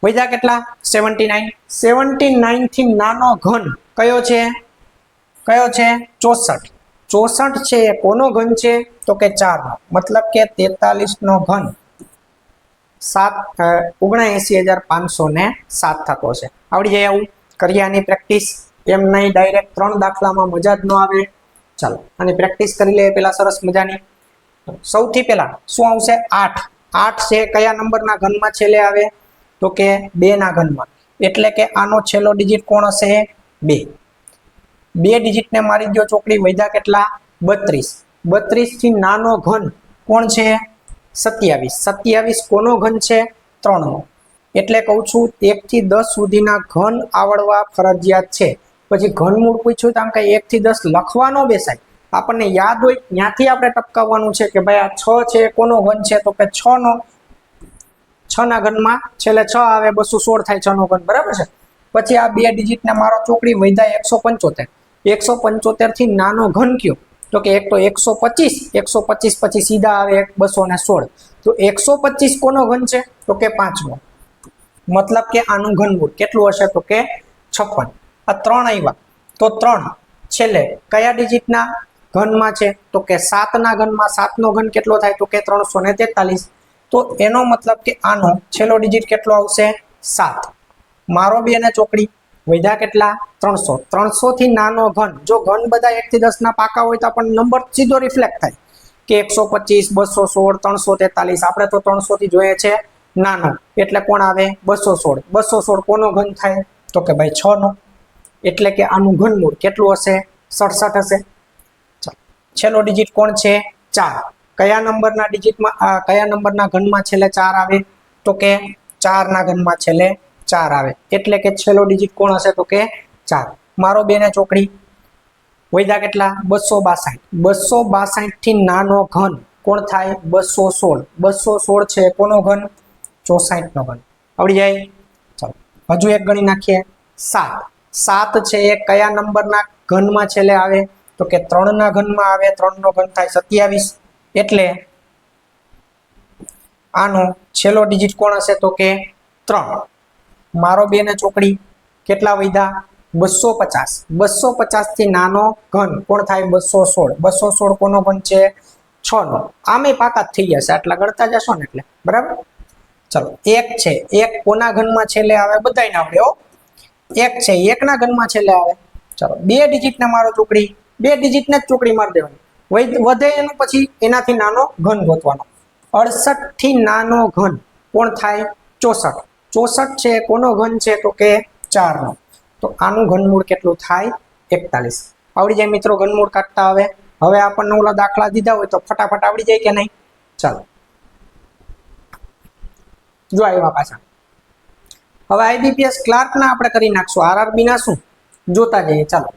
વધ્યા કેટલા? 79। 79 થી નાનો ઘન કયો છે? કયો છે? 64। 64 છે એ કોનો ઘન છે તો કે 4 નો। મતલબ કે 43 નો ઘન 79,507 થતો હશે। આવડી જાય આવું? કરીએ આની પ્રેક્ટિસ। એમ નહીં ડાયરેક્ટ 3 દાખલામાં મજા જ ન આવે। ચાલો આની પ્રેક્ટિસ કરી લઈએ પેલા સરસ મજાની। સૌથી પહેલા શું આવશે? 8। 8 છે કયા નંબરના ઘનમાં છેલ્લે આવે તો કે 2 ના ઘનમાં। એટલે કે આનો છેલ્લો ડિજિટ કોણ હશે? 2। બે ડિજિટને મારી દો ચોકડી, વધ્યા કેટલા? 32. 32 થી નાનો ઘન કોણ છે? 27. 27 કોનો ઘન છે? 3 નો. એટલે કહું છું 1 થી 10 સુધીના ઘન આવડવા ફરજિયાત છે. પછી ઘનમૂળ પૂછ્યું તો આમ કઈ 1 થી 10 લખવા ન બેસાય, આપણને યાદ હોય ત્યાંથી આપણે ટપકાવવાનું છે કે ભાઈ આ 6 છે, કોનો ઘન છે? તો કે 6 નો. 6 ના ઘનમાં છેલ્લે 6 આવે, 216 થાય 6 નો ઘન, બરાબર છે. પછી આ બે ડિજિટને મારો ચોકડી, વધ્યા 175. 175 થી નાનો ઘન કયો? તો કે એક તો 125. 125 પછી સીધા આવે 216. તો 125 કોનો ઘન છે? તો કે 5 નો. મતલબ કે આનું ઘનમૂળ કેટલું હશે? તો કે 56. આ 3 આવ્યા તો 3 છેલ્લે કયા ડિજિટના ઘનમાં છે? તો કે 7 ના ઘનમાં. 7 નો ઘન કેટલો થાય? તો કે 343. તો એનો મતલબ કે આનો છેલ્લો ડિજિટ કેટલો આવશે? 7. મારો બે ને ચોકડી, વધ્યા કેટલા? 300. 300 થી નાનો ઘન, જો ઘન બધા 1 થી 10 ના પાકા હોય તો આપણને નંબર સીધો રિફ્લેક્ટ થાય કે 125, 216, 343. આપણે તો 300 થી જોઈએ છે નાનો, એટલે કોણ આવે? 216. 216 કોનો ઘન થાય? તો કે ભાઈ 6 નો. એટલે કે આનું ઘનમૂળ કેટલું હશે? 67 હશે. છેલ્લો ડિજિટ કોણ છે? 4. કયા નંબરના ડિજિટમાં, કયા નંબરના ઘનમાં છેલ્લે 4 આવે? તો કે 4 ના ઘનમાં છેલ્લે 4 આવે. એટલે કે છેલ્લો ડિજિટ કોણ હશે? તો કે 4. મારો બે ને ચોકડી, વધ્યા કેટલા? 262. 262 થી નાનો ઘન કોણ થાય? 216. 216 છે કોનો ઘન? 64 નો ઘન. આવડી જાય? ચાલો હજુ એક ગણી નાખીએ. 7. 7 છે એ કયા નંબરના ઘનમાં છેલ્લે આવે? તો કે 3 ના ઘનમાં આવે. 3 નો ઘન થાય 27. એટલે આનો છેલ્લો ડિજિટ કોણ હશે? તો કે 3. મારો બે ને ચોકડી, કેટલા વધ્યા? 250. 250 થી નાનો ઘન કોણ થાય? 216. 216 કોનો ઘન છે? 6 નો. આમે પાકા થઈ જશે, આટલા ગણતા જશો ને એટલે, બરાબર. ચલો 1 છે, 1 કોના ઘનમાં છેલ્લે આવે? બધાયને આવડે હો. 1 છે 1 ના ઘનમાં છેલ્લે આવે. ચલો બે ડિજિટ ને મારો ચોકડી, બે ડિજિટ ને જ ચોકડી મારી દેવાની, વધે એનું પછી એનાથી નાનો ઘન ગોતવાનો. 68 થી નાનો ઘન કોણ થાય? 64. 64 છે કોનો ઘન છે? તો કે 4 નો. તો આનું ઘનમૂળ કેટલું થાય? 41. આવડી જાય મિત્રો ઘનમૂળ કાઢતા. હવે આપણને ઓલા દાખલા દીધા હોય તો ફટાફટ આવડી જાય કે નહીં? ચાલો જો આવ્યા પાછા. હવે આઈબીપીએસ ક્લાર્કના આપણે કરી નાખશું, આરઆરબી ના શું જોતા જઈએ. ચાલો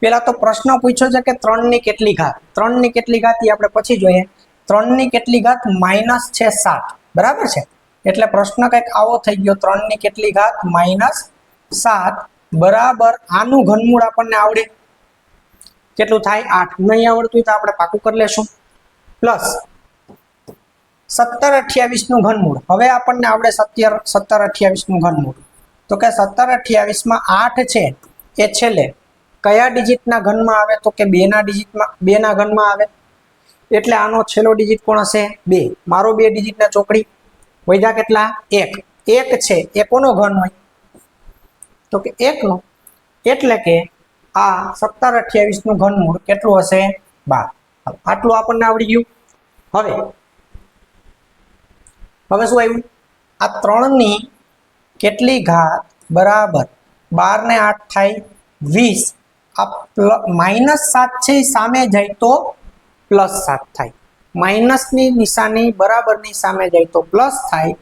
પેલા તો પ્રશ્ન પૂછ્યો છે કે 3 ની કેટલી ઘાત? 3 ની કેટલી ઘાત એ આપણે પછી જોઈએ. 3 ની કેટલી ઘાત માઇનસ છે 7, બરાબર છે. એટલે પ્રશ્ન કંઈક આવો થઈ ગયો, 3 ની કેટલી ઘાત -7 બરાબર. આનું ઘનમૂળ આપણને આવડે કેટલું થાય? 8. નહીં આવડતું તો આપણે પાકું કરી લેશું. પ્લસ 17, 28 નું ઘનમૂળ. હવે આપણને આવડે 17, 28 નું ઘનમૂળ. તો કે 17, 28 માં 8 છે એ છેલ્લે કયા ડિજિટના ઘનમાં આવે? તો કે 2 ના ડિજિટમાં, 2 ના ઘનમાં આવે. એટલે આનો છેલ્લો ડિજિટ કોણ હશે? 2. મારો બે ડિજિટના ચોકડી, વધ્યા કેટલા? 1. 1 છે એ કોનો ઘન હોય? તો કે 1 નો. એટલે કે આ 17, 28 નું ઘનમૂળ કેટલું હશે? 12. આટલું આપણને આવડી ગયું. હવે શું આવ્યું? આ 3 ની કેટલી ઘાત બરાબર 12 ને 8 થાય 20. આ -7 છે સામે જાય તો +7 થાય. માઇનસની નિશાની બરાબરની સામે જાય તો પ્લસ થાય,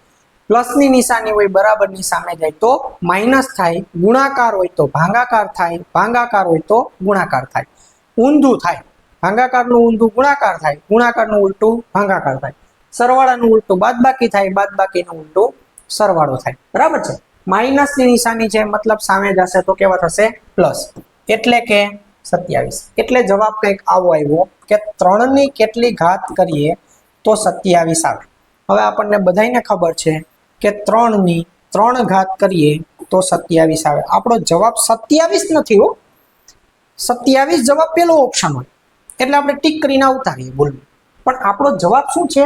પ્લસની નિશાની હોય બરાબરની સામે જાય તો માઇનસ થાય, ગુણાકાર હોય તો ભાગાકાર થાય, ભાગાકાર હોય તો ગુણાકાર થાય, ઊંધું થાય. ભાગાકારનું ઊંધું ગુણાકાર થાય, ગુણાકારનું ઉલટું ભાગાકાર થાય, સરવાળાનું ઉલટું બાદબાકી થાય, બાદબાકીનું ઉલટું સરવાળો થાય. બરાબર છે. માઇનસની નિશાની છે મતલબ સામે જશે તો કેવા થશે? પ્લસ. એટલે કે 27. એટલે જવાબ કંઈક આવો આવ્યો કે 3 ની કેટલી ઘાત કરીએ તો 27 આવે. હવે આપણને બધાને ખબર છે કે 3 ની 3 ઘાત કરીએ તો 27 આવે. આપણો જવાબ 27 નથી હો, 27 જવાબ પેલો ઓપ્શન હોય એટલે આપણે ટીક કરીને ઉતારીએ બોલવું. પણ આપણો જવાબ શું છે?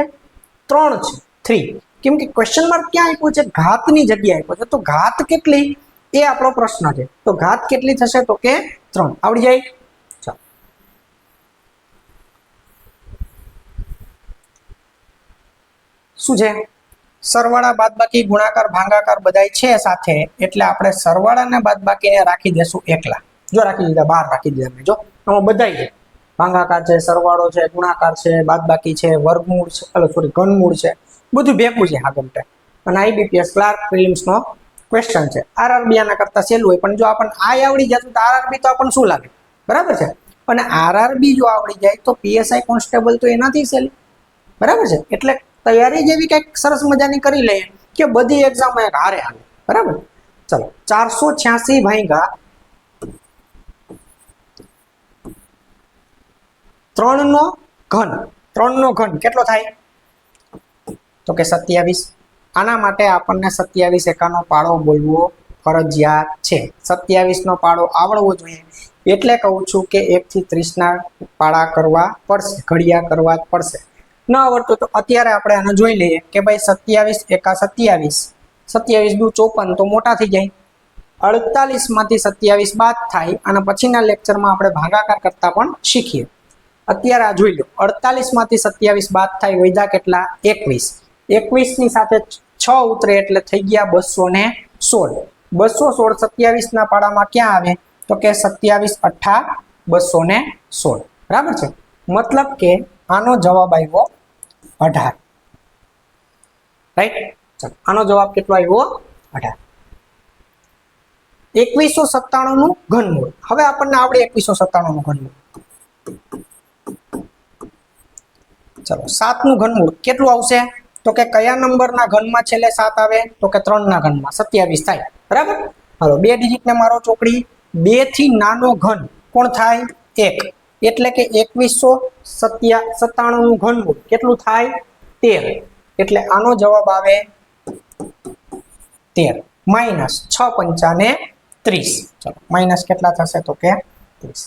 3 છે, 3. કેમ કે ક્વેશ્ચન માર્ક ક્યાં આપ્યું છે? ઘાતની જગ્યાએ આપ્યો છે. તો ઘાત કેટલી એ આપણો પ્રશ્ન છે. તો ઘાત કેટલી થશે? તો કે 3. આવડી જાય? ચાલો શું છે? સરવાળા બાદબાકી ગુણાકાર ભાગાકાર બધાય છે સાથે, એટલે આપણે સરવાળા અને બાદબાકીને રાખી દેશું એકલા. જો રાખી દીધા, 12 રાખી દીધા મેં. જો આમાં બધાય છે, ભાગાકાર છે, સરવાળો છે, ગુણાકાર છે, બાદબાકી છે, વર્ગમૂળ છે, સોરી ઘનમૂળ છે, બધું ભેગું છે આ ગમટે. અને આઈબીપીએસ ક્લાર્ક પ્રિલિમ્સ નો ક્વેશ્ચન છે. આરઆરબી આના કરતા સહેલું હોય, પણ જો આપણને આ આવડી જતું તો આરઆરબી તો આપણને શું લાગે, બરાબર છે. અને આરઆરબી જો આવડી જાય તો પીએસઆઈ કોન્સ્ટેબલ તો એનાથી સહેલી, બરાબર છે. એટલે તૈયારી જેવી કંઈક સરસ મજાની કરી લઈએ કે બધી એક્ઝામ એક હારે હાલે, બરાબર. ચલો 486 ભાગ્યા 3 નો ઘન, 3 નો ઘન કેટલો થાય તો કે 27. આના માટે આપણને 27 એકાનો પાડો બોલવો ફરજિયાત છે. 27 નો પાડો આવડવો જોઈએ. એટલે કહું છું કે 1 થી 30 ના પાડા કરવા પડશે, ઘડિયા કરવા જ પડશે. ન આવડતું તો અત્યારે આપણે આને જોઈ લઈએ કે ભાઈ 27 એકા 27, 27 દુ 54 તો મોટા થઈ જાય. 48 માંથી 27 બાદ થાય અને પછીના લેક્ચરમાં આપણે ભાગાકાર કરતા પણ શીખીએ. અત્યારે આ જોઈ લો, 48 માંથી 27 બાદ થાય, વધ્યા કેટલા 21. 21 ની સાથે 6 ઉતરે એટલે થઈ ગયા 216. 216 27 ના પાડામાં ક્યાં આવે તો કે 27 અઠ્ઠા 216, બરાબર છે. મતલબ કે આનો જવાબ આવ્યો 18, રાઈટ. ચાલો આનો જવાબ કેટલો આવ્યો 18. 2197 નું ઘનમૂળ. હવે આપણને આવડે 2197 નું ઘનમૂળ. ચલો 7 નું ઘનમૂળ કેટલું આવશે તો કે કયા નંબરના ઘનમાં છેલ્લે 7 આવે તો કે 3 ના ઘનમાં 27 થાય, બરાબર. હાલો 2 ડિજિટ ને મારો ચોકડી. 2 થી નાનો ઘન કોણ થાય 1, એટલે કે 2197 નું ઘનમૂળ કેટલું થાય 13. એટલે આનો જવાબ આવે 13 માઇનસ 6 પંચાને 30. ચલો માઇનસ કેટલા થશે તો કે 30.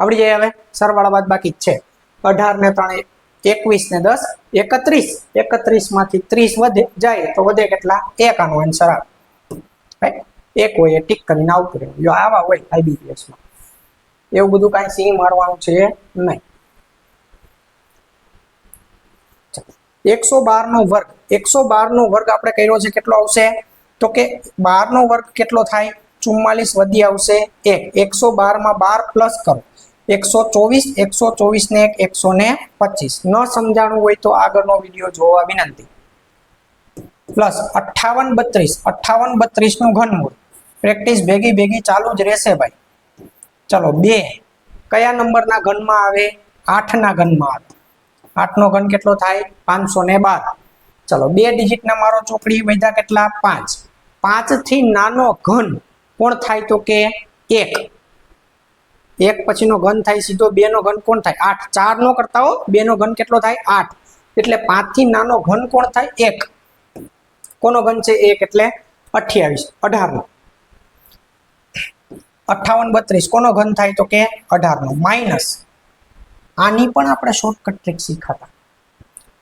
આવડી જાય. હવે સરવાળા બાદ બાકી જ છે. 18 ને 3 21 ને 10 31. 31 માંથી 30 વધે જાય તો વધે કેટલા 1. આનો આન્સર આવે, રાઈટ. 1 હોય એ ટીક કરીને આવતું રહેવું. જો આવા હોય આઈબીપીએસ માં, એવું બધું કાંઈ સી મારવાનું છે નહીં. 112 નો વર્ગ. 112 નો વર્ગ આપણે કર્યો છે, કેટલો આવશે તો કે 12 નો વર્ગ કેટલો થાય 44 વધી આવશે 1. 112 માં 12 પ્લસ કરો 124. 124 ને 1 125. ન સમજાણું હોય તો આગળનો વિડીયો જોવા વિનંતી. પ્લસ 58 32. 58 32 નું ઘનમૂળ. પ્રેક્ટિસ ભેગી ભેગી ચાલુ જ રહેશે ભાઈ. ચલો 2 કયા નંબરના ઘનમાં આવે 8 ના ઘનમાં આવે. 8 નો ઘન કેટલો થાય 512. ચલો 2 ડિજિટ ના મારો ચોકડી, વધ્યા કેટલા 5. 5 થી નાનો ઘન કોણ થાય તો કે 1. 1 પછીનો ઘન થાય સીધો 2 નો ઘન કોણ થાય 8. 4 નો કરતા હો, 2 નો ઘન કેટલો થાય 8. એટલે 5 થી નાનો ઘન કોણ થાય 1. કોનો ઘન છે 1 એટલે 28. 18 નો 58 32 કોનો ઘન થાય તો કે 18 નો. માઇનસ આની પણ આપણે શોર્ટકટ ટ્રીક શીખાતા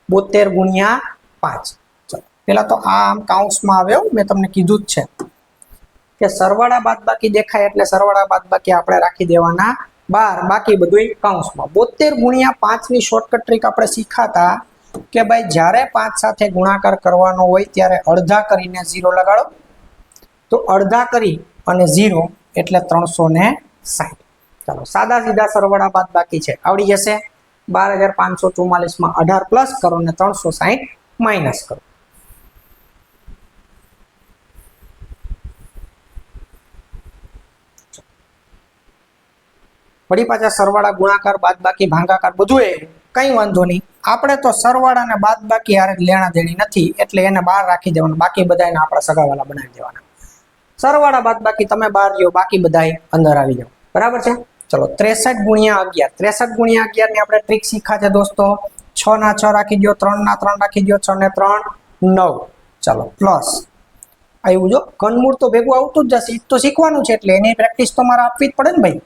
72 ગુણ્યા 5. ચલો પેલા તો આ આમ કાઉન્સમાં આવ્યો, મેં તમને કીધું જ છે કે સરવાળા બાદબાકી દેખાય એટલે સરવાળા બાદબાકી આપણે રાખી દેવાના 12, બાકી બધું કાઉન્સમાં. 72 ગુણ્યા 5 ની શોર્ટકટ ટ્રીક આપણે શીખાતા કે ભાઈ જ્યારે 5 સાથે ગુણાકાર કરવાનો હોય ત્યારે અડધા કરીને 0 લગાડો. તો અડધા કરી અને 0 એટલે 360. ચાલો સાદા સીધા સરવાળા બાદબાકી છે, આવડી જશે. 12544 માં 18 પ્લસ કરો ને 360 માઇનસ કરો. વળી પાછા સરવાળા ગુણાકાર બાદબાકી ભાગાકાર બધું એ કઈ વાંધો નહીં. આપણે તો સરવાળા ને બાદબાકી હારે લેણા દેણી નથી, એટલે એને બહાર રાખી દેવાના. બાકી બધાને આપણે સગાવાલા બનાવી દેવાના. સરવાળા બાદબાકી તમે બહાર લ્યો, બાકી બધા અંદર આવી જાવ, બરાબર છે. ચલો 63 ગુણ્યા 11. 63 ગુણ્યા 11 ની આપણે ટ્રીક શીખા છે દોસ્તો. 6 ના 6 રાખી દો, 3 ના 3 રાખી દો, 6 ને 3 9. ચાલો પ્લસ આવ્યું. જો ઘનમૂળ તો ભેગું આવતું જ જશે, તો શીખવાનું છે એટલે એની પ્રેક્ટિસ તો મારે આપવી જ પડે ને ભાઈ.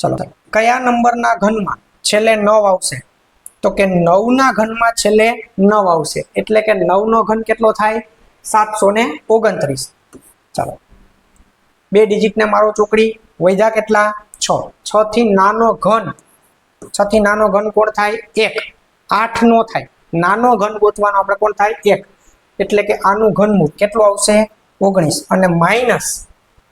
ચલો કયા નંબરના ઘનમાં છેલ્લે 9 આવશે તો કે 9 ના ઘનમાં છેલ્લે 9 આવશે. એટલે કે 9 નો ઘન કેટલો થાય 729. ચાલો 2 ડિજિટ ને મારો ચોકડી, વધ્યા કેટલા 6. 6 થી નાનો ઘન, 6 થી નાનો ઘન કોણ થાય 1. 8 નો થાય, નાનો ઘન ગોતવાનો આપણે કોણ થાય 1. એટલે કે આનું ઘનમૂળ કેટલું આવશે 19. અને માઇનસ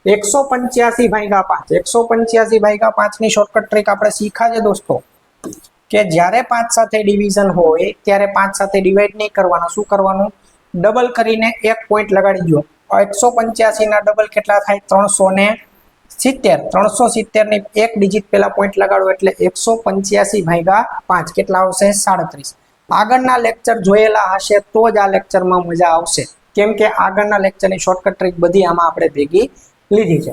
185 ભાગ્યા 5, 185 ભાગ્યા 5 ની શોર્ટકટ ટ્રીક આપણે શીખા છે દોસ્તો કે જ્યારે 5 સાથે ડિવિઝન હોય ત્યારે 5 સાથે ડિવાઈડ નહીં કરવાનો, શું કરવાનું, ડબલ કરીને એક પોઈન્ટ લગાડી દો. 185 ના ડબલ કેટલા થાય, 370. 370 ની એક ડિજિટ પહેલા પોઈન્ટ લગાડો એટલે 185 ભાગ્યા 5 કેટલા આવશે, 37. આગળના લેક્ચર જોયેલા હશે તો જ આ લેક્ચરમાં મજા આવશે, કેમ કે આગળના લેક્ચરની શોર્ટકટ ટ્રીક બધી આમાં આપણે ભેગી લીધી છે.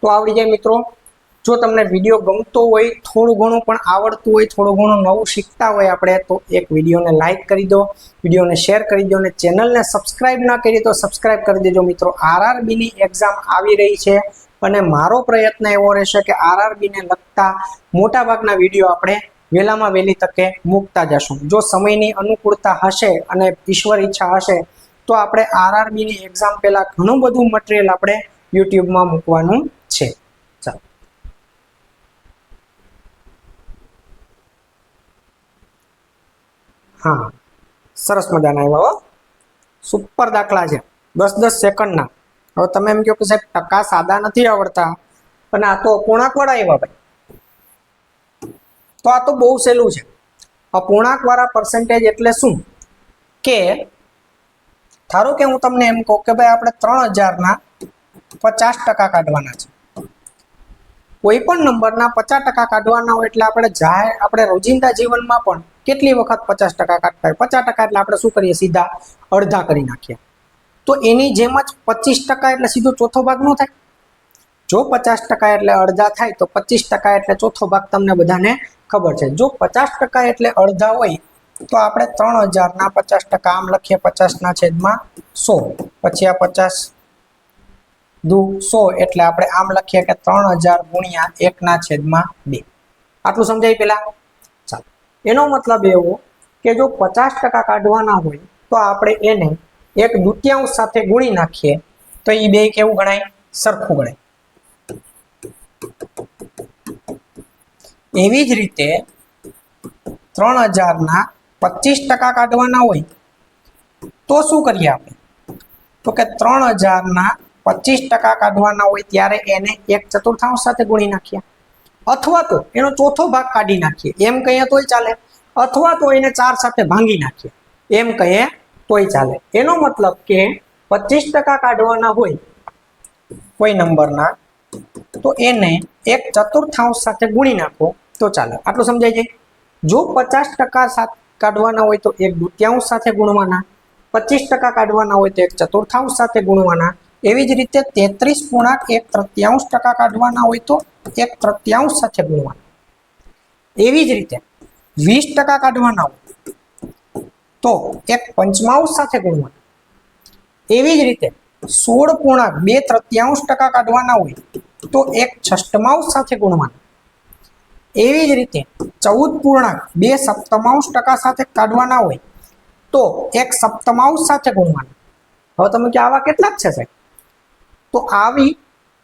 તો આવડી જાય મિત્રો. જો તમને વિડીયો ગમતો હોય, થોડું ઘણું પણ આવડતું હોય, થોડું ઘણું નવું શીખતા હોય આપણે, તો એક વિડીયોને લાઈક કરી દો, વિડીયોને શેર કરી દો, અને ચેનલને સબસ્ક્રાઇબ ના કરી તો સબસ્ક્રાઇબ કરી દેજો મિત્રો. આરઆરબીની એક્ઝામ આવી રહી છે અને મારો પ્રયત્ન એવો રહેશે કે આરઆરબીને લગતા મોટાભાગના વિડીયો આપણે વહેલામાં વહેલી તકે મૂકતા જશું. જો સમયની અનુકૂળતા હશે અને ઈશ્વર ઈચ્છા હશે તો આપણે આરઆરબીની એક્ઝામ પહેલા ઘણું બધું મટીરિયલ આપણે યુટ્યુબમાં મૂકવાનું છે. ચાલો, હા, સરસ મજાના આવ્યા, સુપર દાખલા છે, 10-10 સેકન્ડના. હવે તમે એમ કહો કે સાહેબ ટકા સાદા નથી આવડતા અને આ તો અપૂર્ણાંક વાળા આવ્યા ભાઈ, તો આ તો બહુ સહેલું છે. અપૂર્ણાંક વાળા પર્સન્ટેજ એટલે શું કે ધારો કે હું તમને એમ કહું કે ભાઈ આપણે 3000 ના 50% કાઢવાના છે. કોઈ પણ નંબરના 50% કાઢવાના હોય એટલે આપણે રોજિંદા જીવનમાં પણ કેટલી વખત 50% કાઢતા હોય, 50% એટલે આપણે શું કરીએ, સીધા અડધા કરી નાખીએ. તો એની જેમ જ 25% એટલે સીધો ચોથો ભાગ ન થાય. જો 50% એટલે અડધા થાય તો 25% એટલે ચોથો ભાગ તમને બધાને ખબર છે. જો 50% એટલે અડધા હોય તો આપણે 3000 ના 50% આમ લખીએ, 50/100. પછી આ 50 દુ 100 એટલે આપણે આમ લખીએ કે 3000 ગુણ્યા 1/2. આટલું સમજાય પેલા? ચાલો, એનો મતલબ એવો કે જો 50% કાઢવાના હોય તો આપણે એને 1/2 સાથે ગુણી નાખીએ તો એ બે કેવું ગણાય, સરખું ગણાય. એવી જ રીતે 3000 ના 25% કાઢવાના હોય તો શું કરીએ આપણે, તો કે 3000 ના 25% કાઢવાના હોય ત્યારે એને 1/4 સાથે ગુણી નાખીએ, અથવા તો એનો ચોથો ભાગ કાઢી નાખીએ, એમ કહીએ તોય ચાલે, અથવા તો એને 4 સાથે ભાંગી નાખીએ, એમ કહીએ તોય ચાલે. એનો મતલબ કે 25% કાઢવાના હોય કોઈ નંબરના તો એને 1/4 સાથે ગુણી નાખો તો ચાલે. આટલું સમજાય છે? જો 50% કાઢવાના હોય તો 1/2 સાથે ગુણવાના, 25% કાઢવાના હોય તો 1/4 સાથે ગુણવાના. એવી જ રીતે 33.1/3 કાઢવાના હોય તો 1/3 સાથે ગુણવાના. એવી જ રીતે 20% કાઢવાના હોય તો 1/5 સાથે ગુણવાના. એવી જ રીતે 16.2/3 કાઢવાના હોય તો 1/6 સાથે ગુણવાના. એવી જ રીતે 14.2/7 સાથે કાઢવાના હોય તો 1/7 સાથે ગુણવાના. હવે તમે કે આવા કેટલાક છે સાહેબ? તો આવી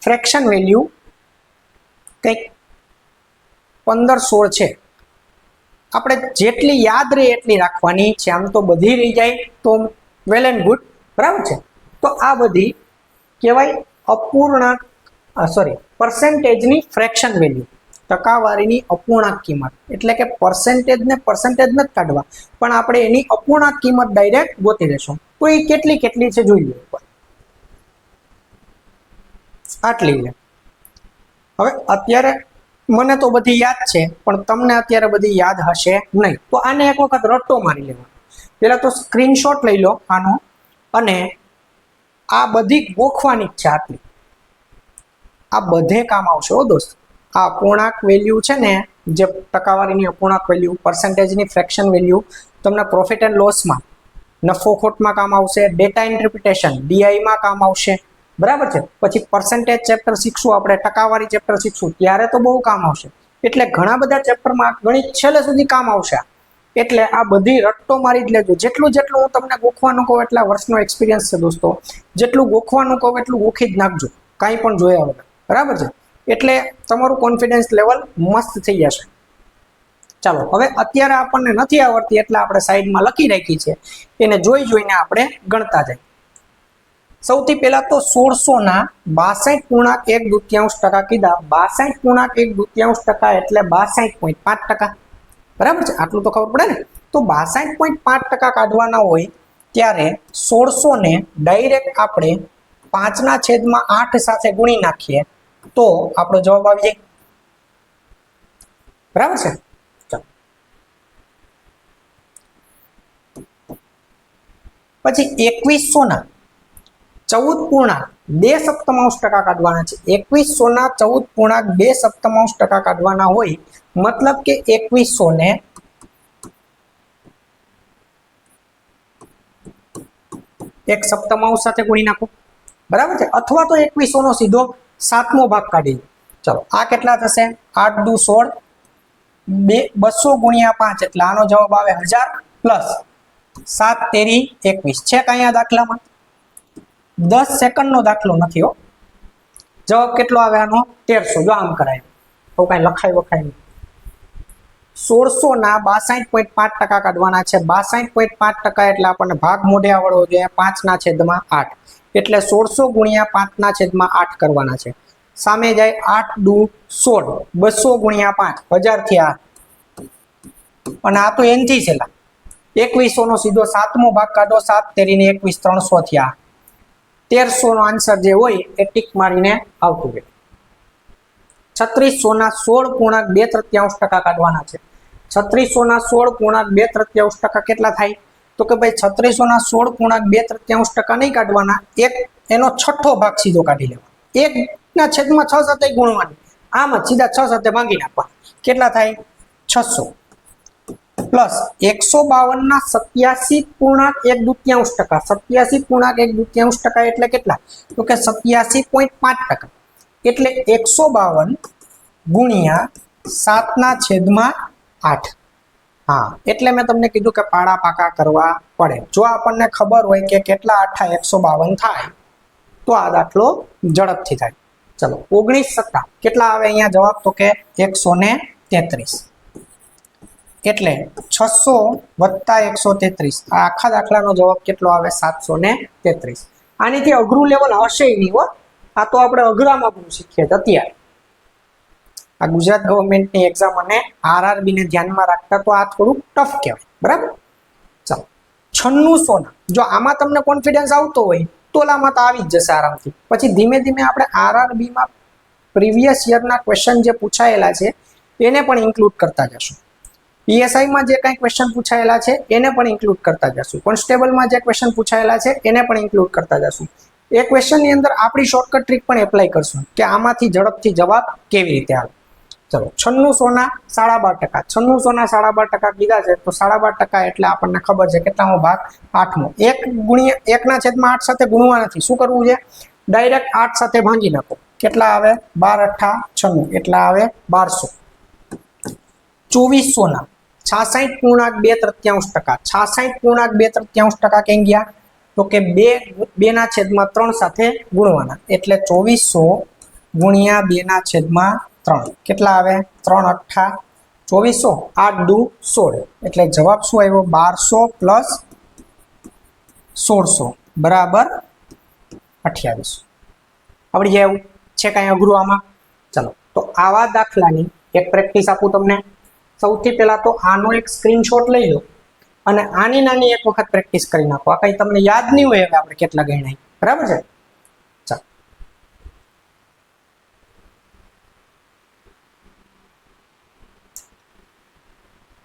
ફ્રેક્શન વેલ્યુ કંઈક 15-16 છે. આપણે જેટલી યાદ રહે એટલી રાખવાની છે. આમ તો બધી રહી જાય તો વેલ એન્ડ ગુડ, બરાબર છે. તો આ બધી કહેવાય અપૂર્ણાંક, પર્સેન્ટેજની ફ્રેક્શન વેલ્યુ, ટકાવારીની અપૂર્ણાંક કિંમત. એટલે કે પર્સેન્ટેજને જ કાઢવા, પણ આપણે એની અપૂર્ણાંક કિંમત ડાયરેક્ટ ગોતી લેશું. તો એ કેટલી છે જોઈ લો. આટલી છે. હવે અત્યારે મને તો બધી યાદ છે, પણ તમને અત્યારે બધી યાદ હશે નહીં. તો આને એક વખત રટ્ટો મારી લેવાનો. પહેલા તો સ્ક્રીનશોટ લઈ લો આનો, અને આ બધી ગોખવાની છે. આટલી આ બધે કામ આવશે હો દોસ્ત. આ અપૂર્ણાંક વેલ્યુ છે ને, જે ટકાવારીની અપૂર્ણાંક વેલ્યુ, પર્સન્ટેજની ફ્રેક્શન વેલ્યુ તમને પ્રોફિટ એન્ડ લોસમાં, નફો ખોટમાં કામ આવશે, ડેટા ઇન્ટરપ્રિટેશન ડીઆઈમાં કામ આવશે, બરાબર છે. પછી પર્સન્ટેજ ચેપ્ટર શીખશું આપણે, ટકાવારી ચેપ્ટર શીખશું, ત્યારે તો બહુ કામ આવશે. એટલે ઘણા બધા ચેપ્ટરમાં ગણિત છેલ્લે સુધી કામ આવશે. એટલે આ બધી રટ્ટો મારી જ લેજો. જેટલું હું તમને ગોખવાનું કહું, એટલા વર્ષનો એક્સપિરિયન્સ છે દોસ્તો. જેટલું ગોખવાનું કહું એટલું ગોખી જ નાખજો, કાંઈ પણ જોયા વગર, બરાબર છે. એટલે તમારું કોન્ફિડન્સ લેવલ મસ્ત થઈ જશે. ચાલો, હવે અત્યારે આપણને નથી આવડતી એટલે આપણે સાઈડમાં લખી રાખી છે, એને જોઈને આપણે ગણતા જાય. સૌથી પહેલા તો 1662.1/2 कीधा 62.1/2 એટલે 62.5%. बराबर है, आटलू तो खबर पड़े ने। तो 62.5% काढवाना होय त्यारे 1600 ने डायरेक्ट आपणे 5/8 साथे गुणी नाखीए तो आपणो जवाब आवी जाय। बराबर है। पछी 2100 ना 14.2 काढवाना छे। 2100 ना 14.2 काढवाना होय मतलब के 2100 ने 1/7 साथे गुणी नाखो। बराबर है। अथवा तो 2100 नो सीधो 7मो भाग काढी लो। चलो आ केटला थशे 8 दू 16 200 गुणिया 5 એટલે આનો જવાબ આવે 1000 પ્લસ 7 તેરી 21 છે કયા દાખલામાં 10 સેકન્ડનો દાખલો નથી હો। જવાબ કેટલો આવે આનો 1300 જો આમ કરાય તો કાઈ લખાય વખાય નહીં। 1600 ના 62.5% કાઢવાના છે। 62.5% એટલે આપણને ભાગ મોઢે આવડવો જોઈએ 5/8 એટલે 1600 ગુણ્યા 5/8 કરવાના છે। સામે જાય 8 દુ 16 200 ગુણ્યા 5 1000 થી 8 અને આ તો n થી છેલા 2100 નો સીધો 7મો ભાગ કાઢો 7 તેરી ને 21 300 થી 8 1300 નો આન્સર જે હોય એ ટીક મારીને આવતું રહે। 3600 ના 16.2 કાઢવાના છે। 3600 ના 16.2 કેટલા થાય તો કે ભાઈ 3600 ના 16.2 નહીં કાઢવાના એક એનો છઠ્ઠો ભાગ સીધો કાઢી લેવાનો 1/6 સાથે ગુણવાની આમ જ સીધા 6 સાથે ભાંગી નાખવા કેટલા થાય 600 પ્લસ 152 ના 87.1/2 87.1/2 એટલે કેટલા તો કે 87.5% એટલે 152 ગુણ્યા 7/8 हाँ એટલે મેં તમને કીધું કે પાડા પાકા કરવા પડે। જો આપણને ખબર હોય કે કેટલા 8 152 થાય તો આ દાખલો ઝડપથી થાય। ચલો 19 સત્તા કેટલા આવે અહીંયા જવાબ તો કે 133 એટલે 600 વત્તા 133 આ આખા દાખલાનો જવાબ કેટલો આવે 733। આનીથી અઘરું લેવલ હશે નહીં હો। આ તો આપણે અઘરામાં પણ શીખીએ અત્યારે आ गुजरात गवर्नमेंट ની एग्जाम અને आरआरबी ने ध्यान में रखता तो आ थोड़ू टफ कहेवाय। बराबर चलो 9600 ना जो आमा तमने कॉन्फिडन्स आवतो होय तो लामा तो आवी ज जशे आरामथी। पछी धीमे धीमे आपणे आरआरबी में प्रीवियस ईयर ना क्वेश्चन जे पूछायेला छे एने पण इन्क्लूड करता जशुं। पीएसआई में जे काई क्वेश्चन पूछायेला छे एने पण इन्क्लूड करता जशुं। कॉन्स्टेबल में जे क्वेश्चन पूछायेला छे एने पण इन्क्लूड करता जशुं। ए क्वेश्चन ની અંદર આપણી શોર્ટકટ ટ્રીક પણ એપ્લાય કરશું કે આમાંથી ઝડપથી જવાબ કેવી રીતે આવે। चलो 9600 ना 12.5 9600 ना 12.5 कीधा छे तो 12.5 એટલે આપણને ખબર છે કેટલામો ભાગ 8મો 1 ગુણ્યા 1/8 સાથે ગુણવા નથી શું કરવું છે ડાયરેક્ટ 8 સાથે ભાંગી નાખો કેટલા આવે 12 8 96 એટલા આવે 1200 2400 ના 66.2% 66.2% કેમ ગયા તો કે 2/3 સાથે ગુણવાના એટલે 2400 ગુણ્યા 2/3 કેટલા આવે 3 8 2400 8 દુ 16 એટલે જવાબ શું આવ્યો 1200 પ્લસ 1600 બરાબર 2800 આવડી જાય એવું છે કાંઈ અઘરું આમાં। ચલો તો આવા દાખલાની એક પ્રેક્ટિસ આપું તમને। સૌથી પહેલા તો આનો એક સ્ક્રીનશોટ લઈ લો અને આની નાની એક વખત પ્રેક્ટિસ કરી નાખો। આ કંઈ તમને યાદ નહીં હોય હવે આપણે કેટલા ગણ્યા બરાબર છે।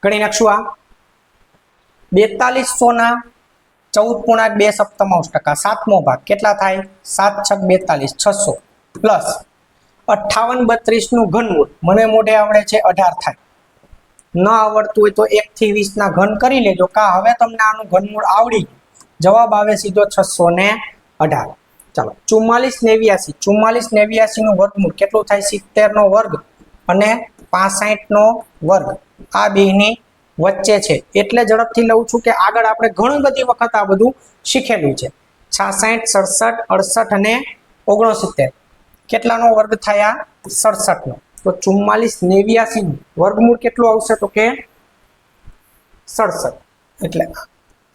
गणी नाखशुं आ 4200 ना 14.2 सातमो भाग केटला थाय 7 6 42 600 प्लस 58 32 નું ઘનમૂળ મને મોઢે આવડે છે 18 થાય ન આવડતું હોય તો 1 થી 20 ના ઘન કરી લેજો કા હવે તમને આનું ઘનમૂળ આવડી જવાબ આવે સીધો 618। ચાલો 44 89 નું વર્ગમૂળ કેટલું થાય 70 નો વર્ગ અને 65 નો વર્ગ आ बेनी वच्चे छे एटले झड़पथी लઉં છું કે આગળ આપણે ઘણી બધી વખત આ બધું શીખેલું છે 66 67 68 અને 69 કેટલાનો વર્ગ થયા 67 નો તો 44 89 નું વર્ગમૂળ કેટલું આવશે તો કે 67 એટલે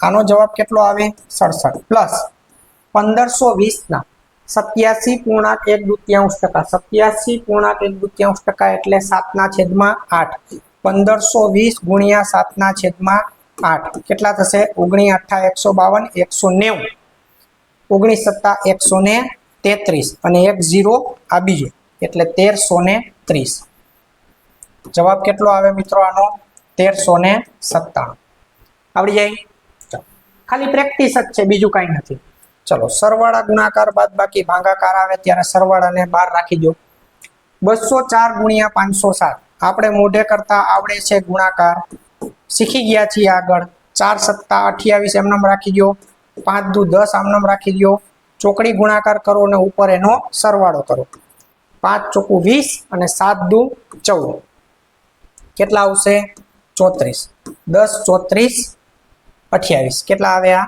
આનો જવાબ કેટલો આવે 67 પ્લસ 1520 ના 87.1/2 87.1/2 એટલે 7/8. 1520 ગુણ્યા 7/8 કેટલા થશે? 9 8 152 190 19 7 133 અને 1 0 આ બીજો એટલે 1330. જવાબ કેટલો આવે મિત્રો આનો? 1397. આવડી જાય? ખાલી પ્રેક્ટિસ જ છે, બીજું કાંઈ નથી. ચલો, સરવાળા ગુણાકાર બાદબાકી ભાગાકાર આવે ત્યારે સરવાળાને બહાર રાખી દો. 204 ગુણ્યા 507 આપણે મોઢે કરતા આવડે છે ગુણાકાર, શીખી ગયા છીએ આગળ. 4 સત્તા 28 એમનામ રાખી દો, 5 દુ 10 આમનામ રાખી દો. ચોકડી ગુણાકાર કરો અને ઉપર એનો સરવાળો કરો. 5 ચોકું 20 અને 7 દુ 14 કેટલા આવશે? 34. 10 34 28 કેટલા આવ્યા?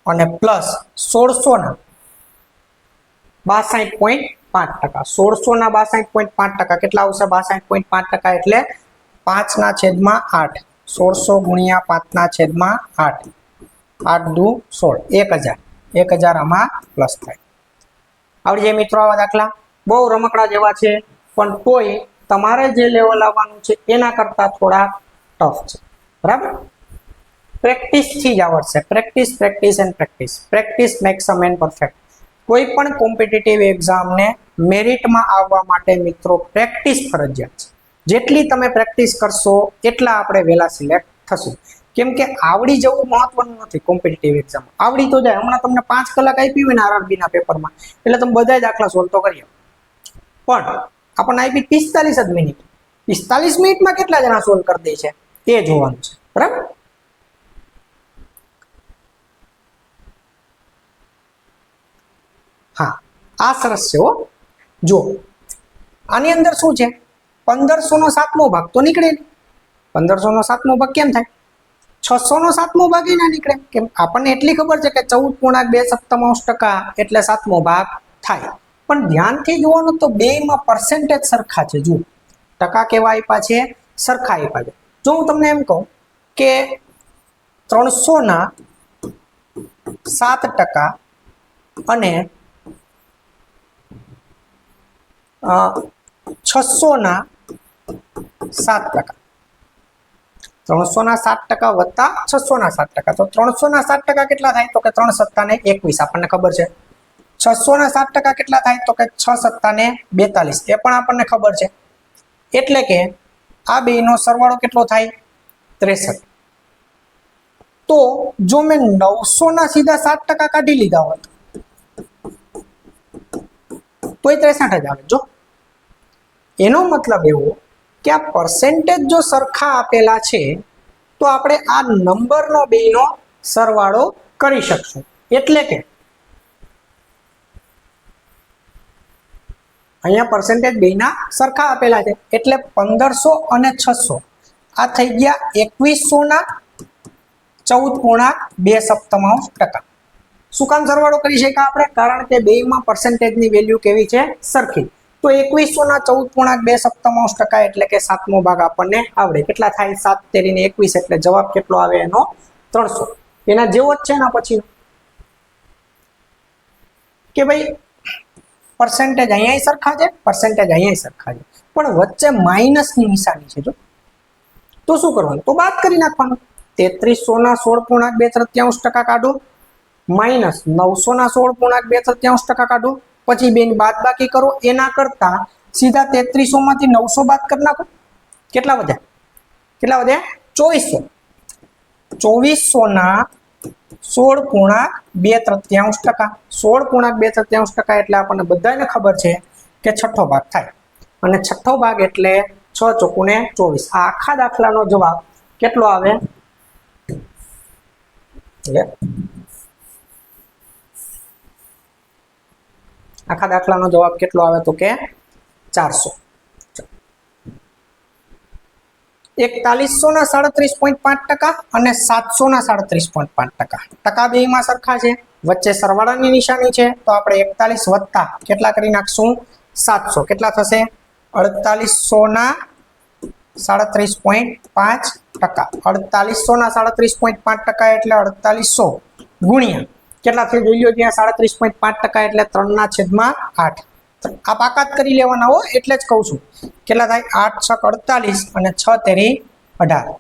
અને પ્લસ 1662.5%. 1662.5% કેટલા આવશે? 62.5% એટલે 5/8. 1600 ગુણ્યા 5/8 8 દુ 16 1000 આમાં પ્લસ થાય. આવડી જાય મિત્રો આવા દાખલા? બહુ રમકડા જેવા છે, પણ તોય તમારે જે લેવલ આવવાનું છે એના કરતા થોડા ટફ છે. બરાબર? પ્રેક્ટિસ થી જ આવડશે. Practice practice and practice. Practice makes a man perfect. કોઈ પણ કોમ્પિટિટિવ એક્ઝામને મેરિટમાં આવવા માટે મિત્રો પ્રેક્ટિસ ફરજિયાત છે. જેટલી તમે પ્રેક્ટિસ કરશો એટલા આપણે વહેલા સિલેક્ટ થશું. કેમ કે આવડી જવું મહત્વનું નથી. કોમ્પિટિટિવ એક્ઝામ આવડી તો જાય. હમણાં તમને 5 કલાક આપી હોય ને આરઆરબી ના પેપરમાં, એટલે તમે બધા દાખલા સોલ્વ તો કરીએ, પણ આપણને આપી 45 જ મિનિટ. 45 મિનિટમાં કેટલા જણા સોલ્વ કરી દે છે તે જોવાનું છે. બરાબર? હા, આ સરસ છે હો. જો આની અંદર શું છે? 1500 નો 7મો ભાગ તો નીકળે નહીં. 1500 નો 7મો ભાગ કેમ થાય? 600 નો 7મો ભાગ ના નીકળે. કેમ? આપણને એટલી ખબર છે કે 14.2% એટલે 7મો ભાગ થાય. પણ ધ્યાનથી જોવાનું તો બેમાં પર્સેન્ટેજ સરખા છે. જુઓ, ટકા કેવા આપ્યા છે? સરખા આપ્યા છે. જો હું તમને એમ કહું કે 300 ના 7% અને 600 ના 7%. 300 ના 7% વત્તા 600 ના 7%. તો 300 ના 7% કેટલા થાય? તો કે 3 સત્તા ને 21 આપણને ખબર છે. 600 ના 7% કેટલા થાય? તો કે 6 સત્તા ને 42 એ પણ આપણને ખબર છે. એટલે કે આ બેનો સરવાળો કેટલો થાય? 63. તો જો મેં 900 ના સીધા 7% કાઢી લીધા હોત તોય 63 જ આવે. જો એનો મતલબ એવો કે આ પર્સેન્ટેજ જો સરખા આપેલા છે તો આપણે આ નંબરનો બેનો સરવાળો કરી શકશું. એટલે કે અહીંયા પર્સેન્ટેજ બેના સરખા આપેલા છે એટલે 1500 અને 600 આ થઈ ગયા 2100 ના 14.2%. શું કામ સરવાળો કરી શક્યા આપણે? કારણ કે બેમાં પર્સેન્ટેજની વેલ્યુ કેવી છે? સરખી. તો 2100 ના 14.2% એટલે કે 7મો ભાગ આપણને આવડે. કેટલા થાય? 7 તેરીને 21 એટલે જવાબ કેટલો આવે એનો? 300. એના જેવો જ છે ને પછી કે ભાઈ પર્સેન્ટેજ અહીંયા સરખા છે, પર્સેન્ટેજ અહીંયા સરખા છે, પણ વચ્ચે માઇનસની નિશાની છે. જો તો શું કરવાનું? તો બાદ કરી નાખવાનું. 3300 ના 16.2% કાઢો માઇનસ 900 ના 16.2% કાઢો, પછી બેન બાદ બાકી કરો. એના કરતા સીધા 3300 માંથી 900 બાદ કરી નાખો. કેટલા વધ્યા? કેટલા વધ્યા? 2400. 2400 ના 16.2%. 16.2% એટલે આપણને બધાને ખબર છે કે છઠ્ઠો ભાગ થાય. અને છઠ્ઠો ભાગ એટલે 6 ચોકું ને 24. આ આખા દાખલાનો જવાબ કેટલો આવે? આખા દાખલાનો જવાબ કેટલો આવે? તો કે 400. 4100 ના 37.5% અને 700 ના 37.5%. ટકા બેમાં સરખા છે, વચ્ચે સરવાળાની નિશાની છે. તો આપણે 41 વત્તા કેટલા કરી નાખશું? 700. કેટલા થશે? 4800 ના 37.5%. 4800 ના 37.5% એટલે 4800 ગુણ્યા કેટલા થઈ જોઈ લો ત્યાં 37.5% એટલે 3/8. આ બાકાત કરી લેવાના હો, એટલે જ કહું છું. કેટલા થાય 8 × 6 = 48 અને 6 × 3 = 18.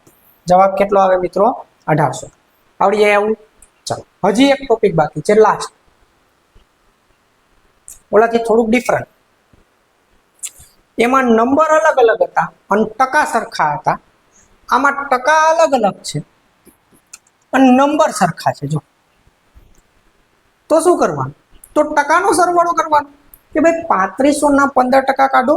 જવાબ કેટલો આવે મિત્રો? 1800. આવડી જાય આવું? ચાલો હજી એક ટોપિક બાકી છે, લાસ્ટ. ઓલાથી થોડુંક ડિફરન્ટ. એમાં નંબર અલગ અલગ હતા અને ટકા સરખા હતા. આમાં ટકા અલગ અલગ છે અને નંબર સરખા છે. જો તો શું કરવાનું? તો ટકાનો સરવાળો કરવાનો કે ભાઈ 3500 ના 15% કાઢો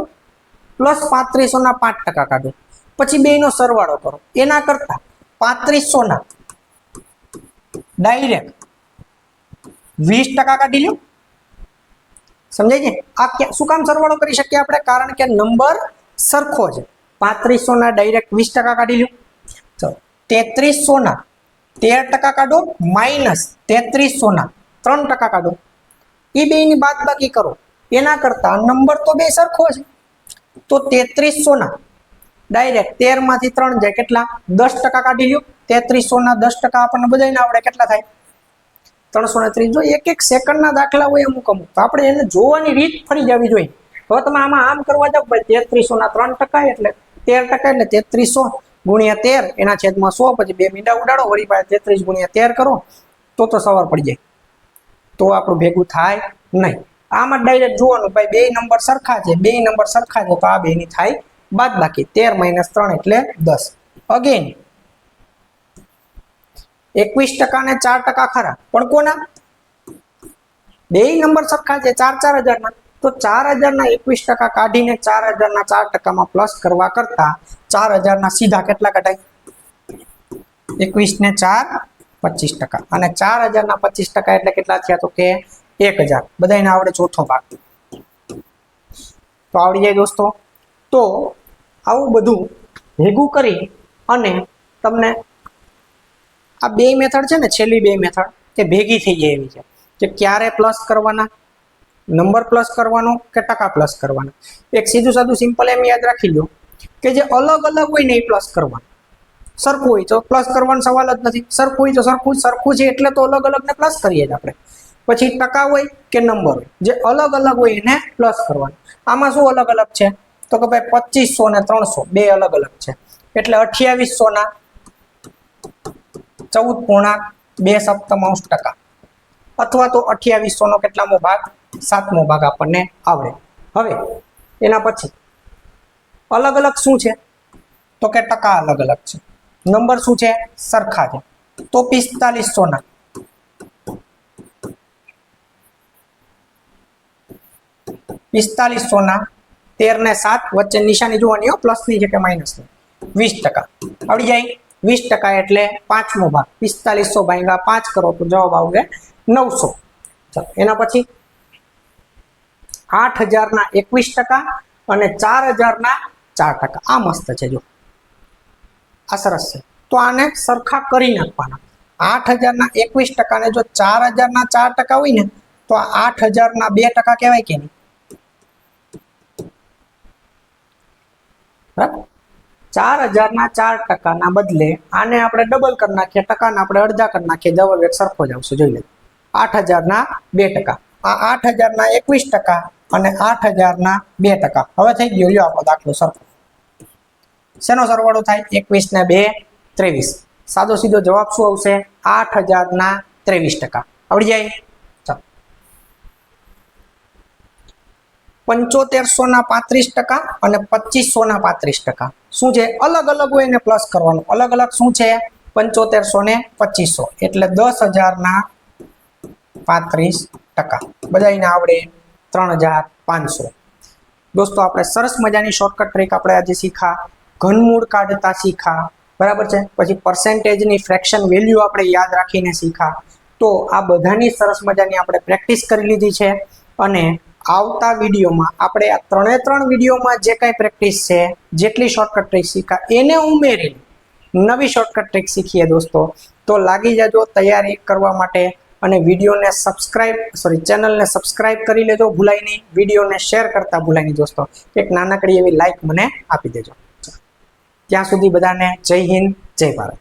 પ્લસ 3500 ના 5% કાઢો, પછી બેયનો સરવાળો કરો. એના કરતા 3500 ના ડાયરેક્ટ 20% કાઢી લો. સમજાય છે? આ શું કામ સરવાળો કરી શકીએ આપણે? કારણ કે નંબર સરખો છે. 3500 ના ડાયરેક્ટ 20% કાઢી લો. ચલો 3300 ના 13% કાઢો માઇનસ 3300 ના 3% કાઢો. એ બેની બાદબાકી કરો. એના કરતા નંબર તો બે સરખો છે. તો 3300 ના ડાયરેક્ટ 13 માંથી 3 જાય કેટલા? 10% કાઢી લો. 3300 ના 10% આપણને બધાને આવડે કેટલા થાય? 330. જો એક એક સેકન્ડના દાખલા હોય અમુક અમુક, તો આપણે એને જોવાની રીત ફરી જવી જોઈએ. હવે તમે આમાં આમ કરવા જાવ ભાઈ 3300 ના 3% એટલે 13% એટલે 3300 ગુણ્યા 13 એના છેદમાં 100, પછી 2 મીંડા ઉડાડો, વળી પાછા 33 ગુણ્યા 13 કરો તો સવાર પડી જાય. તો આપણું ભેગું થાય નહીં. આમાં ડાયરેક્ટ જોવાનું ભાઈ બે નંબર સરખા છે, બે નંબર સરખા છે, તો આ બેની થાય બાદબાકી. 13 - 3 એટલે 10. અગેન 21% ને 4% ખરા, પણ કોના? બે નંબર સરખા છે, 4-4000 ના. તો 4000 ના 21% કાઢીને 4000 ના 4% માં પ્લસ કરવા કરતા 4000 ના સીધા કેટલા કટાય? 21 ને 4 25%, અને 4000 ના 25% એટલે કેટલા થયા? તો કે 1000. બધાને આવડે ચોથો ભાગ? તો આવડી જાય દોસ્તો. તો આવું બધું ભેગું કરી અને તમને આ બે મેથડ છે ને, છેલ્લી બે મેથડ કે ભેગી થઈ જાય એવી છે કે ક્યારે પ્લસ કરવાના, નંબર પ્લસ કરવાનો કે ટકા પ્લસ કરવાના. એક સીધું સાધું સિમ્પલ એમ યાદ રાખી લો કે જે અલગ અલગ હોય ને એ પ્લસ કરવાનું. સરખું હોય તો પ્લસ કરવાનો સવાલ જ નથી. સરખું હોય તો સરખું છે એટલે તો અલગ અલગ ને પ્લસ કરીએ જ આપણે. પછી ટકા હોય કે નંબર હોય, જે અલગ અલગ હોય એને પ્લસ કરવાનું. આમાં શું અલગ અલગ છે? તો કે ભાઈ 2500 ને 300 બે અલગ અલગ છે, એટલે 2800 ના 14.2 અથવા તો 2800 નો કેટલામો ભાગ? 7મો ભાગ આપણને આવડે. હવે એના પછી અલગ અલગ શું છે? તો કે ટકા અલગ અલગ છે, નંબર શું છે? સરખા છે. તો 4500 ના 13 ને 7 વચ્ચે નિશાની જોવાની હો, પ્લસ ની છે કે માઇનસ ની. 20%. આવડી જાય? 20% એટલે 5મો ભાગ. 4500 / 5 કરો તો જવાબ આવશે 900. ચાલો એના પછી 8000 ના 21% અને 4000 ના 4%. આ મસ્ત છે. જો આ સરસ છે. તો આને સરખા કરી નાખવાના. 8000 ના 21% ને જો 4000 ના 4% હોય ને તો 8000 ના 2% કહેવાય કે નહીં? બરાબર. 4000 ના 4% ના બદલે આને આપણે ડબલ કરી નાખીએ, ટકાને આપણે અડધા કરી નાખીએ, જવાબ એક સરખો જ આવશે. જોઈ લે. 8000 ના 2%. આ 8000 ના 21% અને 8000 ના 2%. હવે થઈ ગયો લ્યો આપણો દાખલો સરખો. શેનો સરવાળો થાય? 21 ને 2 23. સાદો સીધો જવાબ શું આવશે? 8000 ના 23%. આવડી જાય? ચાલો 7500 ના 35% અને 2500 ના 35%. શું છે? અલગ અલગ હોય ને પ્લસ કરવાનું. અલગ અલગ શું છે? 7500 ને 2500 એટલે 10000 ના 35%. બધાને આવડે 3500. દોસ્તો આપણે સરસ મજાની શોર્ટકટ ટ્રીક આપણે આજે શીખા. ઘનમૂળ કાઢતા શીખા, બરાબર છે. પછી પર્સેન્ટેજની ફ્રેક્શન વેલ્યુ આપણે યાદ રાખીને શીખા. તો આ બધાની સરસ મજાની આપણે પ્રેક્ટિસ કરી લીધી છે, અને આવતા વિડીયોમાં આપણે આ 3 વિડીયોમાં જે કાંઈ પ્રેક્ટિસ છે, જેટલી શોર્ટકટ ટ્રીક શીખા એને ઉમેરી નવી શોર્ટકટ ટ્રીક શીખીએ દોસ્તો. તો લાગી જાજો તૈયારી કરવા માટે, અને વિડીયોને ચેનલને સબસ્ક્રાઇબ કરી લેજો ભૂલાય નહીં. વિડીયોને શેર કરતા ભૂલાય નહીં દોસ્તો. એક નાનકડી એવી લાઈક મને આપી દેજો. ત્યાં સુધી બધાને જય હિન્દ, જય ભારત.